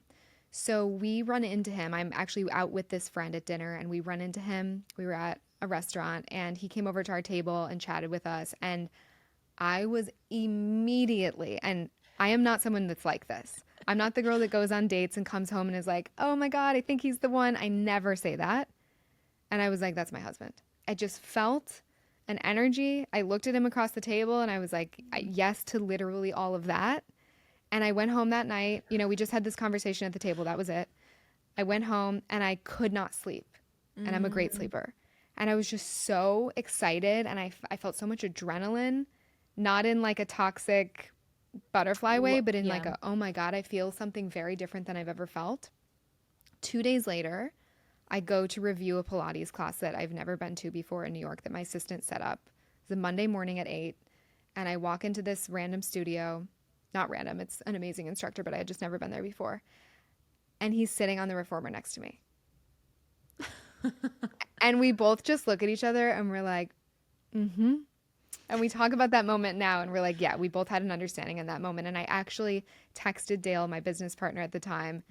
So we run into him. I'm actually out with this friend at dinner and we run into him. We were at a restaurant and he came over to our table and chatted with us. And I was immediately, and I am not someone that's like this. I'm not the girl that goes on dates and comes home and is like, "Oh my God, I think he's the one." I never say that. And I was like, "That's my husband." I just felt an energy. I looked at him across the table and I was like, yes to literally all of that. And I went home that night. You know, we just had this conversation at the table. That was it. I went home and I could not sleep. And I'm a great sleeper. And I was just so excited. And I felt so much adrenaline, not in like a toxic butterfly way, but in like Yeah. a, oh my God, I feel something very different than I've ever felt. 2 days later, I go to review a Pilates class that I've never been to before in New York that my assistant set up. It's a Monday morning at 8. And I walk into this random studio. Not random, it's an amazing instructor, but I had just never been there before. And he's sitting on the reformer next to me. And we both just look at each other and we're like, mm-hmm. And we talk about that moment now and we're like, yeah, we both had an understanding in that moment. And I actually texted Dale, my business partner at the time.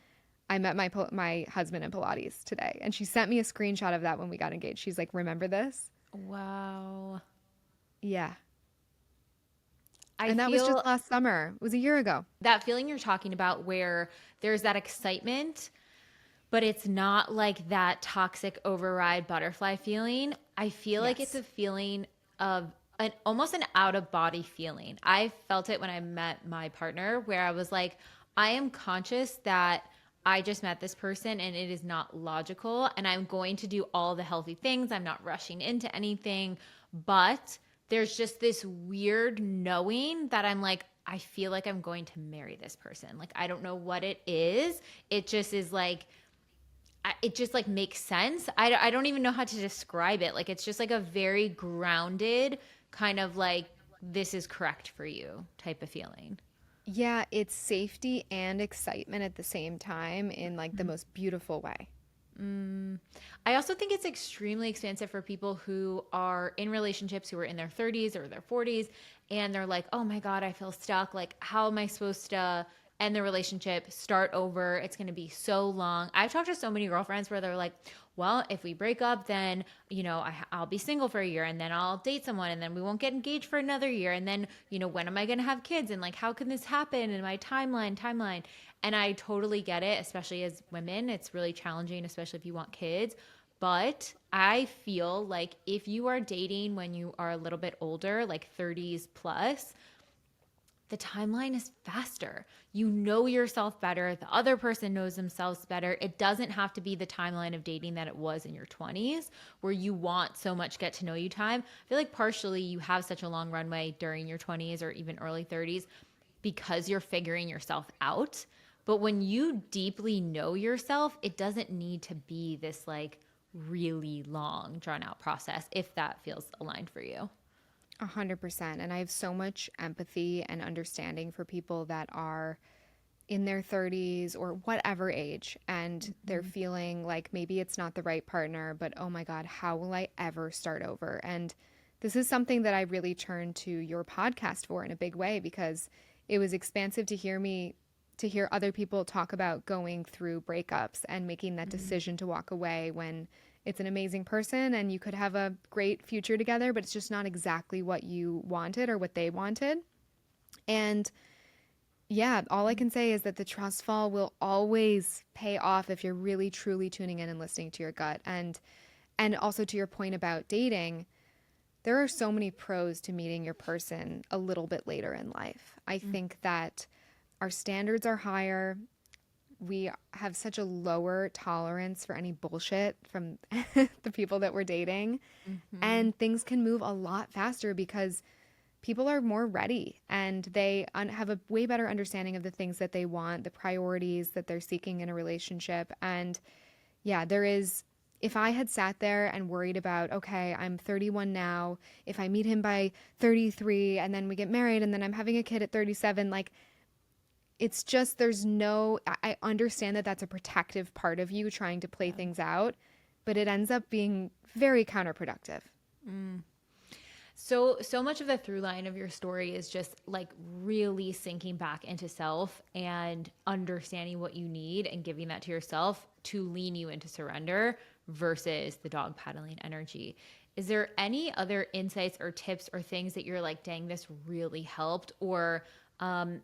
I met my husband in Pilates today. And she sent me a screenshot of that when we got engaged. She's like, remember this? Wow. Yeah. I And that was just feel last summer. It was a year ago. that feeling you're talking about where there's that excitement, but it's not like that toxic override butterfly feeling. I feel like it's Yes. a feeling of almost an out of body feeling. I felt it when I met my partner, where I was like, I am conscious that I just met this person and it is not logical. And I'm going to do all the healthy things. I'm not rushing into anything. But there's just this weird knowing that I'm like, I feel like I'm going to marry this person. Like, I don't know what it is. It just is like, it just like makes sense. I don't even know how to describe it. Like, it's just like a very grounded kind of like, this is correct for you type of feeling. Yeah, it's safety and excitement at the same time in like the most beautiful way. I also think it's extremely expensive for people who are in relationships who are in their 30s or their 40s and they're like, "Oh my God, I feel stuck. Like, how am I supposed to end the relationship, start over? It's going to be so long." I've talked to so many girlfriends where they're like, "Well, if we break up, then, I'll be single for a year and then I'll date someone and then we won't get engaged for another year. And then, when am I going to have kids? And like, how can this happen in my timeline?" And I totally get it, especially as women. It's really challenging, especially if you want kids. But I feel like if you are dating when you are a little bit older, like 30s plus, the timeline is faster. You know yourself better. The other person knows themselves better. It doesn't have to be the timeline of dating that it was in your 20s, where you want so much get to know you time. I feel like partially you have such a long runway during your 20s or even early 30s because you're figuring yourself out. But when you deeply know yourself, it doesn't need to be this like really long, drawn out process if that feels aligned for you. 100%. And I have so much empathy and understanding for people that are in their 30s or whatever age and they're feeling like maybe it's not the right partner, but oh my God, how will I ever start over? And this is something that I really turned to your podcast for in a big way because it was expansive to hear other people talk about going through breakups and making that decision to walk away when it's an amazing person and you could have a great future together, but it's just not exactly what you wanted or what they wanted. And yeah, all I can say is that the trust fall will always pay off if you're really truly tuning in and listening to your gut. And also to your point about dating, there are so many pros to meeting your person a little bit later in life. I think that our standards are higher. We have such a lower tolerance for any bullshit from the people that we're dating. And things can move a lot faster because people are more ready and they have a way better understanding of the things that they want, the priorities that they're seeking in a relationship. And yeah, if I had sat there and worried about, okay, I'm 31 now, if I meet him by 33 and then we get married and then I'm having a kid at 37, like, it's just, I understand that that's a protective part of you trying to play things out, but it ends up being very counterproductive. So much of the through line of your story is just like really sinking back into self and understanding what you need and giving that to yourself to lean you into surrender versus the dog paddling energy. Is there any other insights or tips or things that you're like, dang, this really helped? Or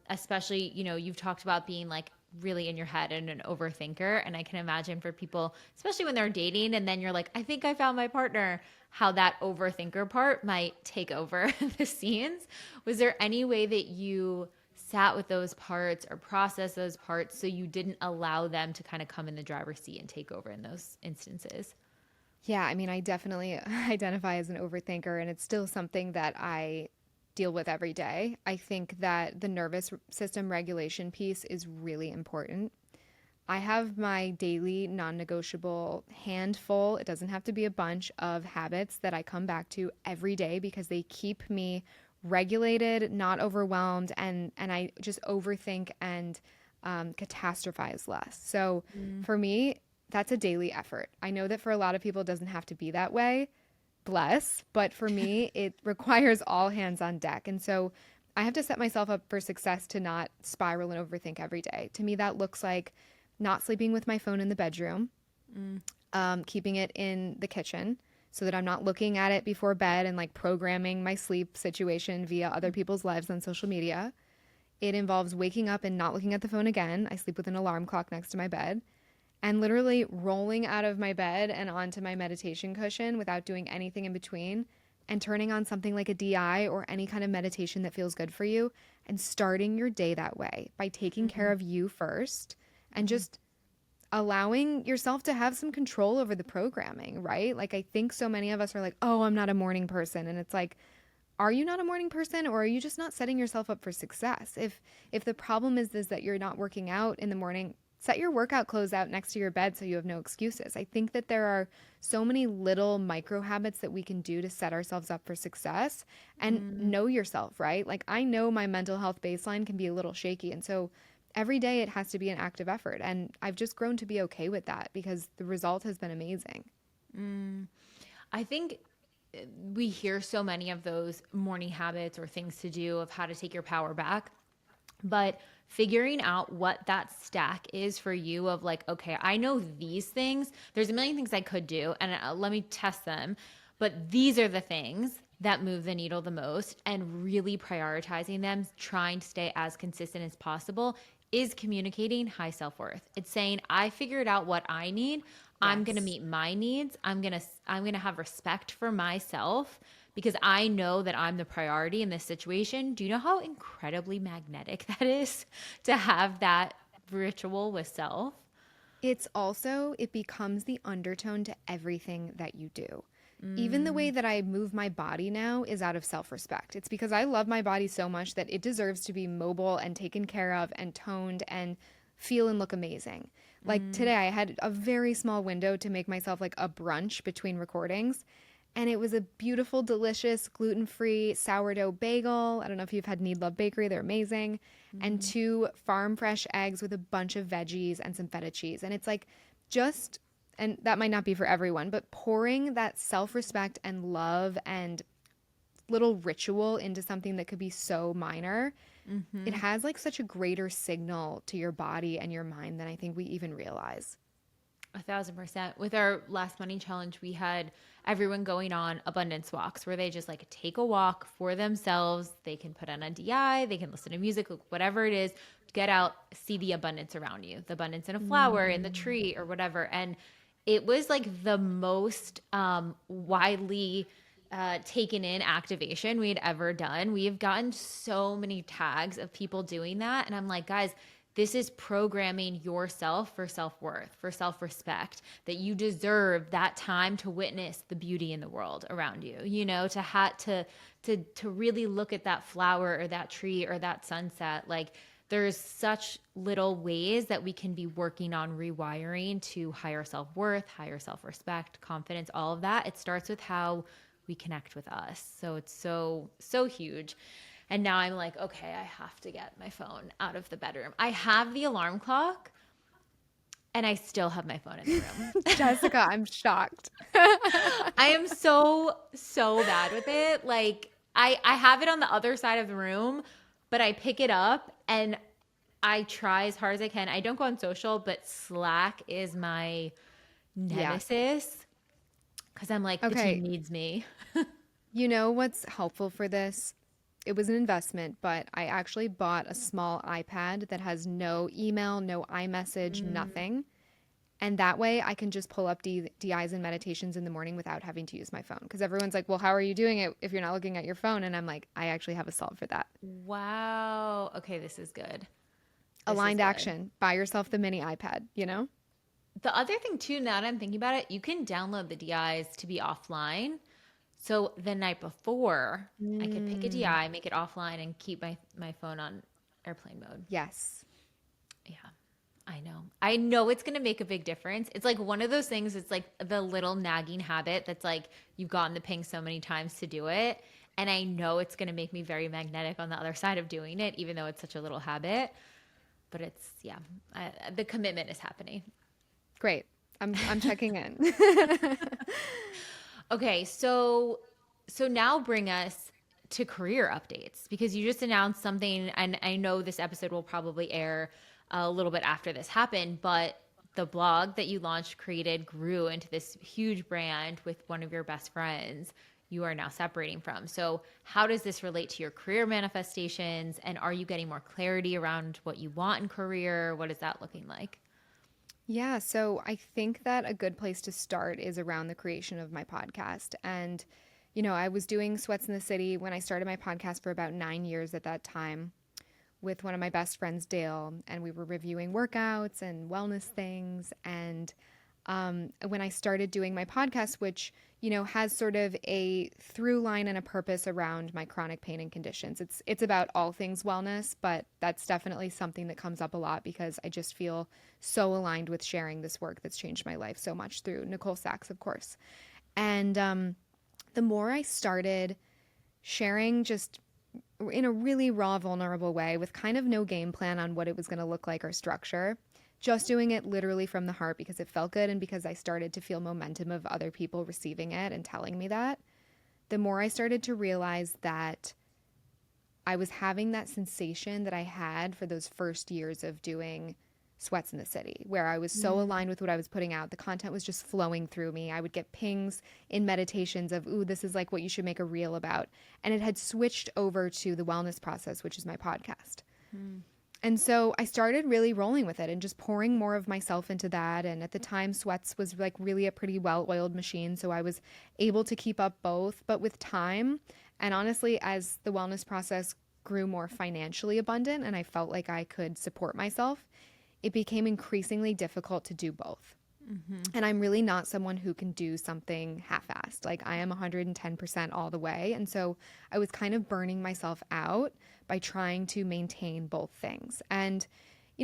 especially, you've talked about being like really in your head and an overthinker. And I can imagine for people, especially when they're dating and then you're like, I think I found my partner, how that overthinker part might take over the scenes. Was there any way that you sat with those parts or processed those parts so you didn't allow them to kind of come in the driver's seat and take over in those instances? Yeah, I mean, I definitely identify as an overthinker, and it's still something that I deal with every day. I think that the nervous system regulation piece is really important. I have my daily non negotiable handful, it doesn't have to be a bunch of habits that I come back to every day because they keep me regulated, not overwhelmed, and I just overthink and catastrophize less. So for me, that's a daily effort. I know that for a lot of people, it doesn't have to be that way, bless, but for me, it requires all hands on deck. And so I have to set myself up for success to not spiral and overthink every day. To me, that looks like not sleeping with my phone in the bedroom, keeping it in the kitchen so that I'm not looking at it before bed and like programming my sleep situation via other people's lives on social media. It involves waking up and not looking at the phone again. I sleep with an alarm clock next to my bed and literally rolling out of my bed and onto my meditation cushion without doing anything in between and turning on something like a DI or any kind of meditation that feels good for you and starting your day that way by taking care of you first and just allowing yourself to have some control over the programming, right? Like I think so many of us are like, "Oh, I'm not a morning person." And it's like, are you not a morning person or are you just not setting yourself up for success? If the problem is that you're not working out in the morning, set your workout clothes out next to your bed so you have no excuses. I think that there are so many little micro habits that we can do to set ourselves up for success and know yourself, right? Like I know my mental health baseline can be a little shaky. And so every day it has to be an active effort. And I've just grown to be okay with that because the result has been amazing. I think we hear so many of those morning habits or things to do of how to take your power back. But figuring out what that stack is for you of like, okay, I know these things. There's a million things I could do, and let me test them. But these are the things that move the needle the most, and really prioritizing them, trying to stay as consistent as possible is communicating high self-worth. It's saying, I figured out what I need. I'm going to Yes. meet my needs. I'm going to have respect for myself because I know that I'm the priority in this situation. Do you know how incredibly magnetic that is to have that ritual with self? It's also, it becomes the undertone to everything that you do. Even the way that I move my body now is out of self respect. It's because I love my body so much that it deserves to be mobile and taken care of and toned and feel and look amazing. Like today, I had a very small window to make myself like a brunch between recordings. And it was a beautiful, delicious, gluten free sourdough bagel. I don't know if you've had Need Love Bakery, they're amazing. And two farm fresh eggs with a bunch of veggies and some feta cheese. And it's like just, and that might not be for everyone, but pouring that self respect and love and little ritual into something that could be so minor, it has like such a greater signal to your body and your mind than I think we even realize. 1,000%. With our last money challenge, we had everyone going on abundance walks where they just like take a walk for themselves. They can put on a DI, they can listen to music, whatever it is, get out, see the abundance around you, the abundance in a flower, in the tree, or whatever. And it was like the most widely taken in activation we had ever done. We have gotten so many tags of people doing that. And I'm like, guys, this is programming yourself for self-worth, for self-respect, that you deserve that time to witness the beauty in the world around you, you know, to really look at that flower or that tree or that sunset. Like there's such little ways that we can be working on rewiring to higher self-worth, higher self-respect, confidence, all of that. It starts with how we connect with us. So it's so huge. And now I'm like, okay, I have to get my phone out of the bedroom. I have the alarm clock and I still have my phone in the room. Jessica, I'm shocked. I am so bad with it. Like I have it on the other side of the room, but I pick it up and I try as hard as I can. I don't go on social, but Slack is my Yeah. nemesis because I'm like, the team Okay. needs me. You know what's helpful for this? It was an investment, but I actually bought a small iPad that has no email, no iMessage, nothing. And that way I can just pull up DIs and meditations in the morning without having to use my phone. Because everyone's like, well, how are you doing it if you're not looking at your phone? And I'm like, I actually have a solve for that. Wow. Okay, this is good. This is Aligned good. action. Buy yourself the mini iPad, you know? The other thing too, now that I'm thinking about it, you can download the DIs to be offline. So the night before, I could pick a Mm, DI, make it offline, and keep my phone on airplane mode. yes. Yeah, I know. I know it's going to make a big difference. It's like one of those things, it's like the little nagging habit that's like you've gotten the ping so many times to do it. And I know it's going to make me very magnetic on the other side of doing it, even though it's such a little habit. But it's, yeah, the commitment is happening. Great. I'm checking in. Okay, so now bring us to career updates because you just announced something, and I know this episode will probably air a little bit after this happened, but the blog that you launched, created, grew into this huge brand with one of your best friends you are now separating from. So, how does this relate to your career manifestations? And are you getting more clarity around what you want in career? What is that looking like? Yeah, so I think that a good place to start is around the creation of my podcast. And, I was doing Sweats in the City when I started my podcast for about 9 years at that time with one of my best friends, Dale, and we were reviewing workouts and wellness things. And when I started doing my podcast, which has sort of a through line and a purpose around my chronic pain and conditions. It's about all things wellness, but that's definitely something that comes up a lot because I just feel so aligned with sharing this work that's changed my life so much through Nicole Sachs, of course. And the more I started sharing just in a really raw, vulnerable way with kind of no game plan on what it was going to look like or structure. Just doing it literally from the heart because it felt good and because I started to feel momentum of other people receiving it and telling me that. The more I started to realize that I was having that sensation that I had for those first years of doing Sweats in the City, where I was so aligned with what I was putting out. The content was just flowing through me. I would get pings in meditations of, ooh, this is like what you should make a reel about. And it had switched over to the wellness process, which is my podcast. Mm. And so I started really rolling with it and just pouring more of myself into that. And at the time, Sweats was like really a pretty well oiled machine. So I was able to keep up both. But with time, and honestly, as the wellness process grew more financially abundant and I felt like I could support myself, it became increasingly difficult to do both. Mm-hmm. And I'm really not someone who can do something half-assed. Like I am 110% all the way. And so I was kind of burning myself out by trying to maintain both things. And,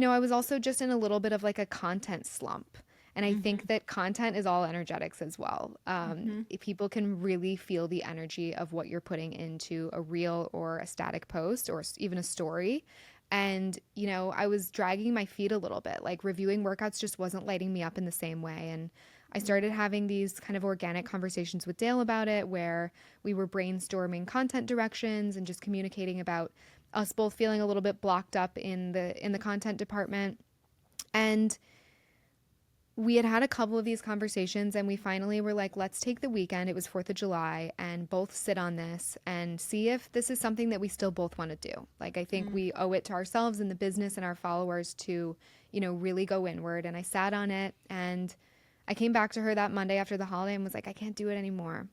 I was also just in a little bit of like a content slump. And I Mm-hmm. think that content is all energetics as well. Mm-hmm. People can really feel the energy of what you're putting into a reel or a static post or even a story. And, I was dragging my feet a little bit. Like reviewing workouts just wasn't lighting me up in the same way. And I started having these kind of organic conversations with Dale about it where we were brainstorming content directions and just communicating about us both feeling a little bit blocked up in the content department. And we had a couple of these conversations and we finally were like, let's take the weekend. It was 4th of July and both sit on this and see if this is something that we still both want to do. Like, I think we owe it to ourselves and the business and our followers to, really go inward. And I sat on it and I came back to her that Monday after the holiday and was like, I can't do it anymore.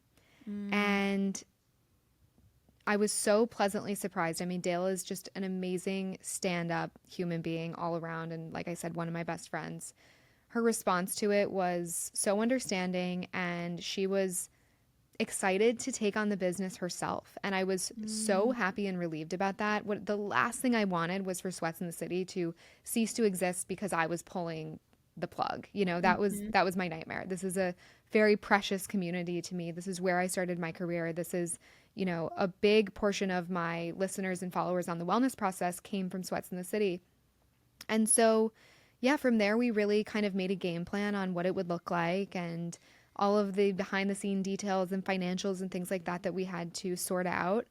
Mm. And I was so pleasantly surprised. I mean, Dale is just an amazing stand up human being all around. And like I said, one of my best friends. Her response to it was so understanding and she was excited to take on the business herself. And I was so Mm. happy and relieved about that. What the last thing I wanted was for Sweats in the City to cease to exist because I was pulling the plug. Mhm. That was my nightmare. This is a very precious community to me. This is where I started my career. This is, a big portion of my listeners and followers on the wellness process came from Sweats in the City. And so, yeah, from there, we really kind of made a game plan on what it would look like and all of the behind the scene details and financials and things like that that we had to sort out.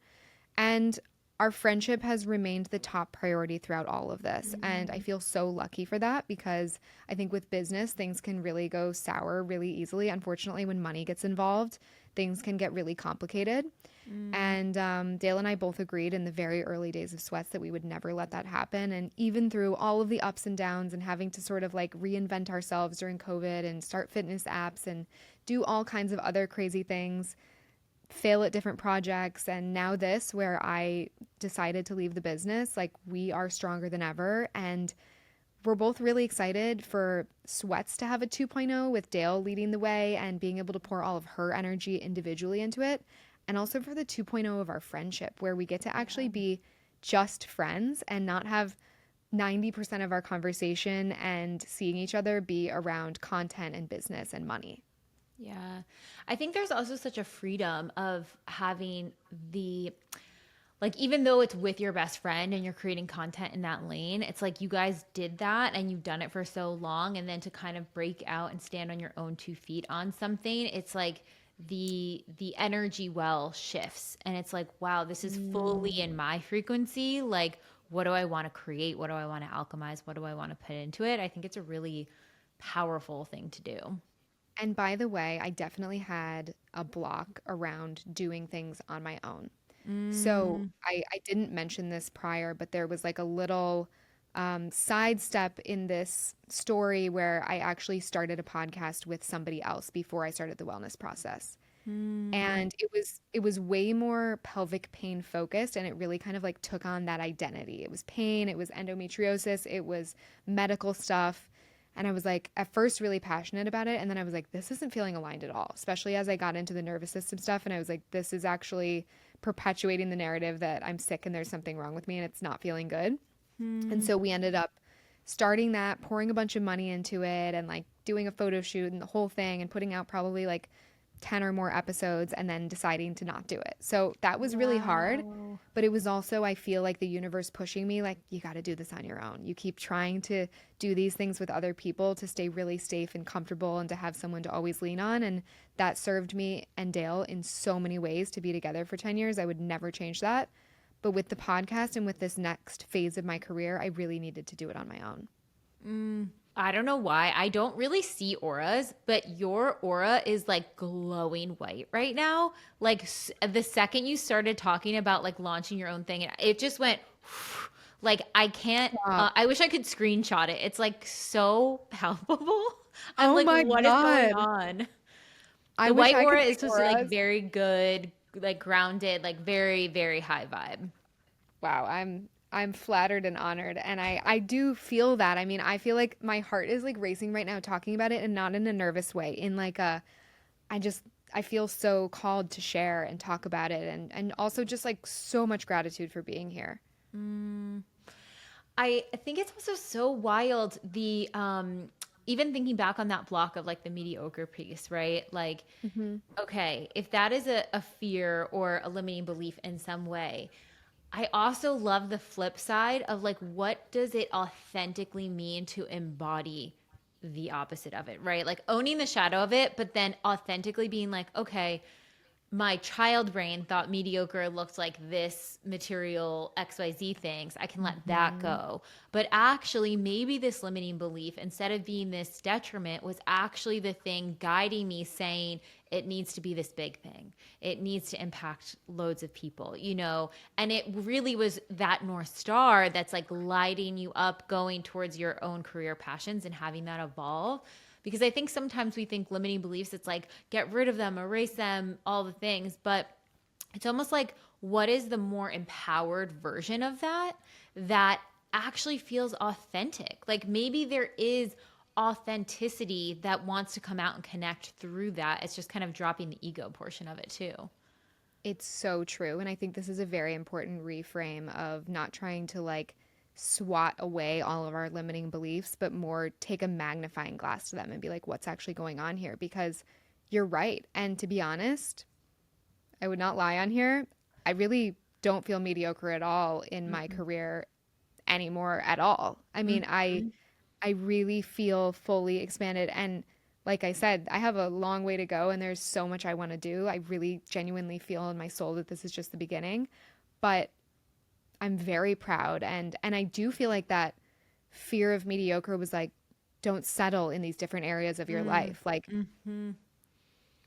And our friendship has remained the top priority throughout all of this. And I Mm. feel so lucky for that because I think with business, things can really go sour really easily. Unfortunately, when money gets involved, things can get really complicated. Mm. And Dale and I both agreed in the very early days of Sweats that we would never let that happen. And even through all of the ups and downs and having to sort of like reinvent ourselves during COVID and start fitness apps and do all kinds of other crazy things, fail at different projects, and now this, where I decided to leave the business, like we are stronger than ever. And we're both really excited for Sweats to have a 2.0 with Dale leading the way and being able to pour all of her energy individually into it. And also for the 2.0 of our friendship, where we get to actually Yeah. be just friends and not have 90% of our conversation and seeing each other be around content and business and money. Yeah. I think there's also such a freedom of having the, like, even though it's with your best friend and you're creating content in that lane, it's like you guys did that and you've done it for so long. And then to kind of break out and stand on your own 2 feet on something, it's like the energy well shifts. And it's like, wow, this is fully in my frequency. Like, what do I want to create? What do I want to alchemize? What do I want to put into it? I think it's a really powerful thing to do. And by the way, I definitely had a block around doing things on my own. So Mm. I didn't mention this prior, but there was like a little sidestep in this story where I actually started a podcast with somebody else before I started the wellness process. Mm. And it was way more pelvic pain focused, and it really kind of like took on that identity. It was pain, it was endometriosis, it was medical stuff. And I was like at first really passionate about it, and then I was like, this isn't feeling aligned at all, especially as I got into the nervous system stuff, and I was like, this is actually perpetuating the narrative that I'm sick and there's something wrong with me and it's not feeling good. And Mm. so we ended up starting that, pouring a bunch of money into it and like doing a photo shoot and the whole thing and putting out probably like 10 or more episodes and then deciding to not do it. So that was really hard, Wow. but it was also, I feel like the universe pushing me like, you got to do this on your own. You keep trying to do these things with other people to stay really safe and comfortable and to have someone to always lean on. And that served me and Dale in so many ways to be together for 10 years. I would never change that. But with the podcast and with this next phase of my career, I really needed to do it on my own. I don't know why. I don't really see auras, but your aura is like glowing white right now. Like the second you started talking about like launching your own thing, it just went like I can't. Stop. I wish I could screenshot it. It's like so palpable. I'm Oh like, my what is going God. on? I The wish white I could aura is see supposed to be like auras. very good, like grounded, like very, very high vibe. Wow, I'm flattered and honored, and I do feel that. I mean, I feel like my heart is like racing right now talking about it, and not in a nervous way, in like a I just I feel so called to share and talk about it, and also just like so much gratitude for being here. I think it's also so wild the even thinking back on that block of like the mediocre piece, right? Like, Hmm. okay, if that is a fear or a limiting belief in some way, I also love the flip side of like what does it authentically mean to embody the opposite of it, right? Like owning the shadow of it, but then authentically being like, okay, my child brain thought mediocre looked like this material XYZ things. I can let that Hmm. go. But actually, maybe this limiting belief, instead of being this detriment, was actually the thing guiding me saying it needs to be this big thing. It needs to impact loads of people, you know? And it really was that North Star that's like lighting you up, going towards your own career passions and having that evolve. Because I think sometimes we think limiting beliefs, it's like get rid of them, erase them, all the things. But it's almost like what is the more empowered version of that that actually feels authentic? Like maybe there is authenticity that wants to come out and connect through that. It's just kind of dropping the ego portion of it too. It's so true. And I think this is a very important reframe of not trying to like swat away all of our limiting beliefs, but more take a magnifying glass to them and be like, what's actually going on here? Because you're right. And to be honest, I would not lie on here. I really don't feel mediocre at all in my Mm-mm. career anymore at all. I mean, Mm-mm. I really feel fully expanded, and like I said, I have a long way to go and there's so much I want to do. I really genuinely feel in my soul that this is just the beginning. But I'm very proud. And I do feel like that fear of mediocre was like, don't settle in these different areas of your Mm, life. Like mhm,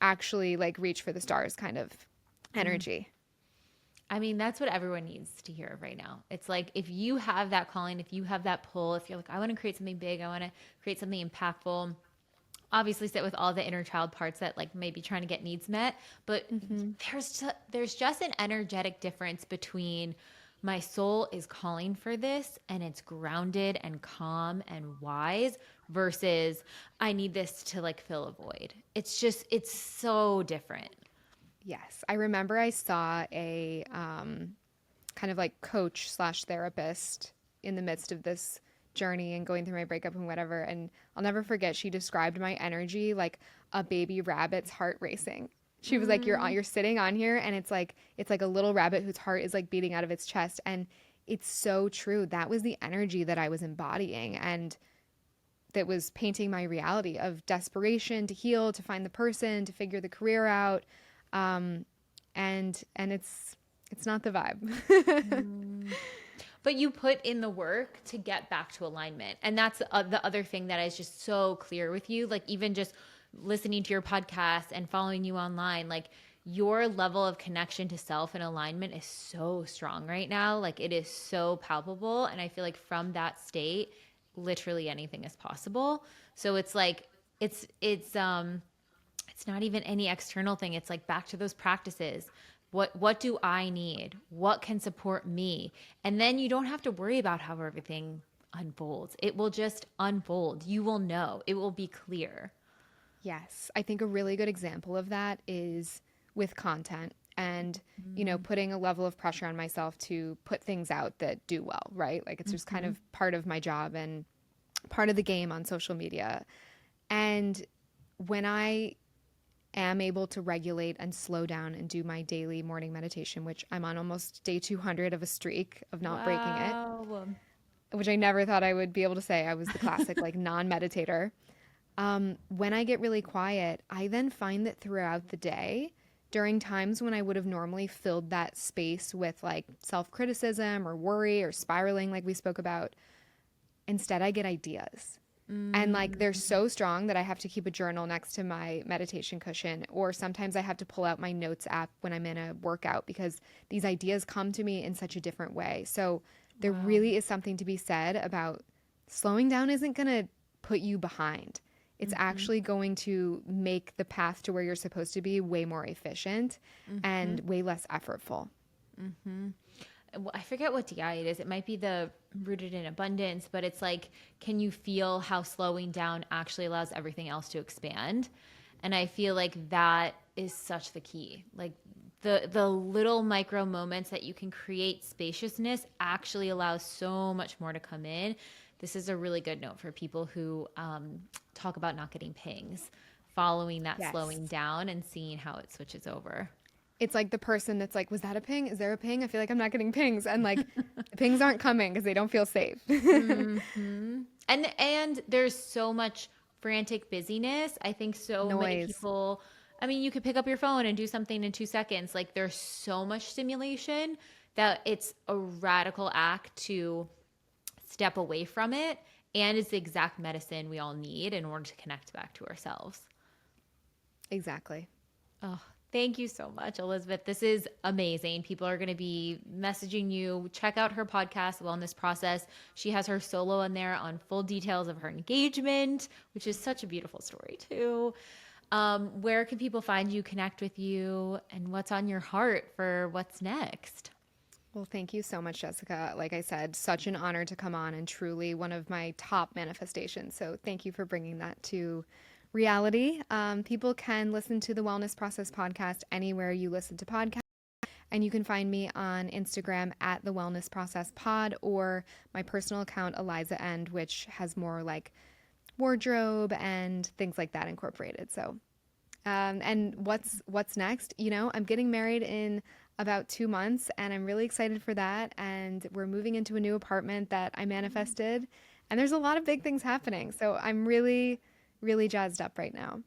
actually like reach for the stars kind of mm. energy. I mean, that's what everyone needs to hear right now. It's like if you have that calling, if you have that pull, if you're like, I want to create something big, I want to create something impactful, obviously sit with all the inner child parts that like maybe trying to get needs met, but Hmm. there's just an energetic difference between my soul is calling for this and it's grounded and calm and wise versus I need this to like fill a void. It's so different. Yes. I remember I saw a kind of like coach slash therapist in the midst of this journey and going through my breakup and whatever. And I'll never forget, she described my energy like a baby rabbit's heart racing. She was like, Mm. you're sitting on here and it's like a little rabbit whose heart is like beating out of its chest. And it's so true. That was the energy that I was embodying and that was painting my reality of desperation to heal, to find the person, to figure the career out. Um, and it's not the vibe. Mm. But you put in the work to get back to alignment. And that's the other thing that is just so clear with you. Like, even just listening to your podcast and following you online, like, your level of connection to self and alignment is so strong right now. Like, it is so palpable. And I feel like from that state, literally anything is possible. So it's like, it's not even any external thing. It's like back to those practices. What do I need? What can support me? And then you don't have to worry about how everything unfolds. It will just unfold. You will know. It will be clear. Yes, I think a really good example of that is with content and, Mm-hmm. putting a level of pressure on myself to put things out that do well, right? Like it's just kind Mm-hmm. of part of my job and part of the game on social media. And when I am able to regulate and slow down and do my daily morning meditation, which I'm on almost day 200 of a streak of not breaking it, Wow. which I never thought I would be able to say. I was the classic like non-meditator. When I get really quiet, I then find that throughout the day, during times when I would have normally filled that space with like self criticism or worry or spiraling, like we spoke about, instead I get ideas. And like they're Mm. so strong that I have to keep a journal next to my meditation cushion, or sometimes I have to pull out my notes app when I'm in a workout because these ideas come to me in such a different way. So there Wow. really is something to be said about slowing down isn't going to put you behind. It's Mm-hmm. actually going to make the path to where you're supposed to be way more efficient Mm-hmm. and way less effortful. Mm-hmm. I forget what DI it is. It might be the rooted in abundance, but it's like, can you feel how slowing down actually allows everything else to expand? And I feel like that is such the key. Like the little micro moments that you can create spaciousness actually allows so much more to come in. This is a really good note for people who talk about not getting pings, following that Yes. slowing down and seeing how it switches over. It's like the person that's like, was that a ping? Is there a ping? I feel like I'm not getting pings. And like, the pings aren't coming because they don't feel safe. Hmm. And there's so much frantic busyness. I think so many Noise. people. I mean, you could pick up your phone and do something in 2 seconds. Like there's so much stimulation that it's a radical act to step away from it, and it's the exact medicine we all need in order to connect back to ourselves. Exactly. Oh, thank you so much, Elizabeth. This is amazing. People are going to be messaging you. Check out her podcast, Wellness Process. She has her solo in there on full details of her engagement, which is such a beautiful story, too. Where can people find you, connect with you, and what's on your heart for what's next? Well, thank you so much, Jessica. Like I said, such an honor to come on and truly one of my top manifestations. So thank you for bringing that to reality. People can listen to the Wellness Process podcast anywhere you listen to podcasts. And you can find me on Instagram at the Wellness Process Pod or my personal account, Eliza End, which has more like wardrobe and things like that incorporated. So and what's next? I'm getting married in about 2 months, and I'm really excited for that. And we're moving into a new apartment that I manifested, and there's a lot of big things happening. So I'm really, really jazzed up right now.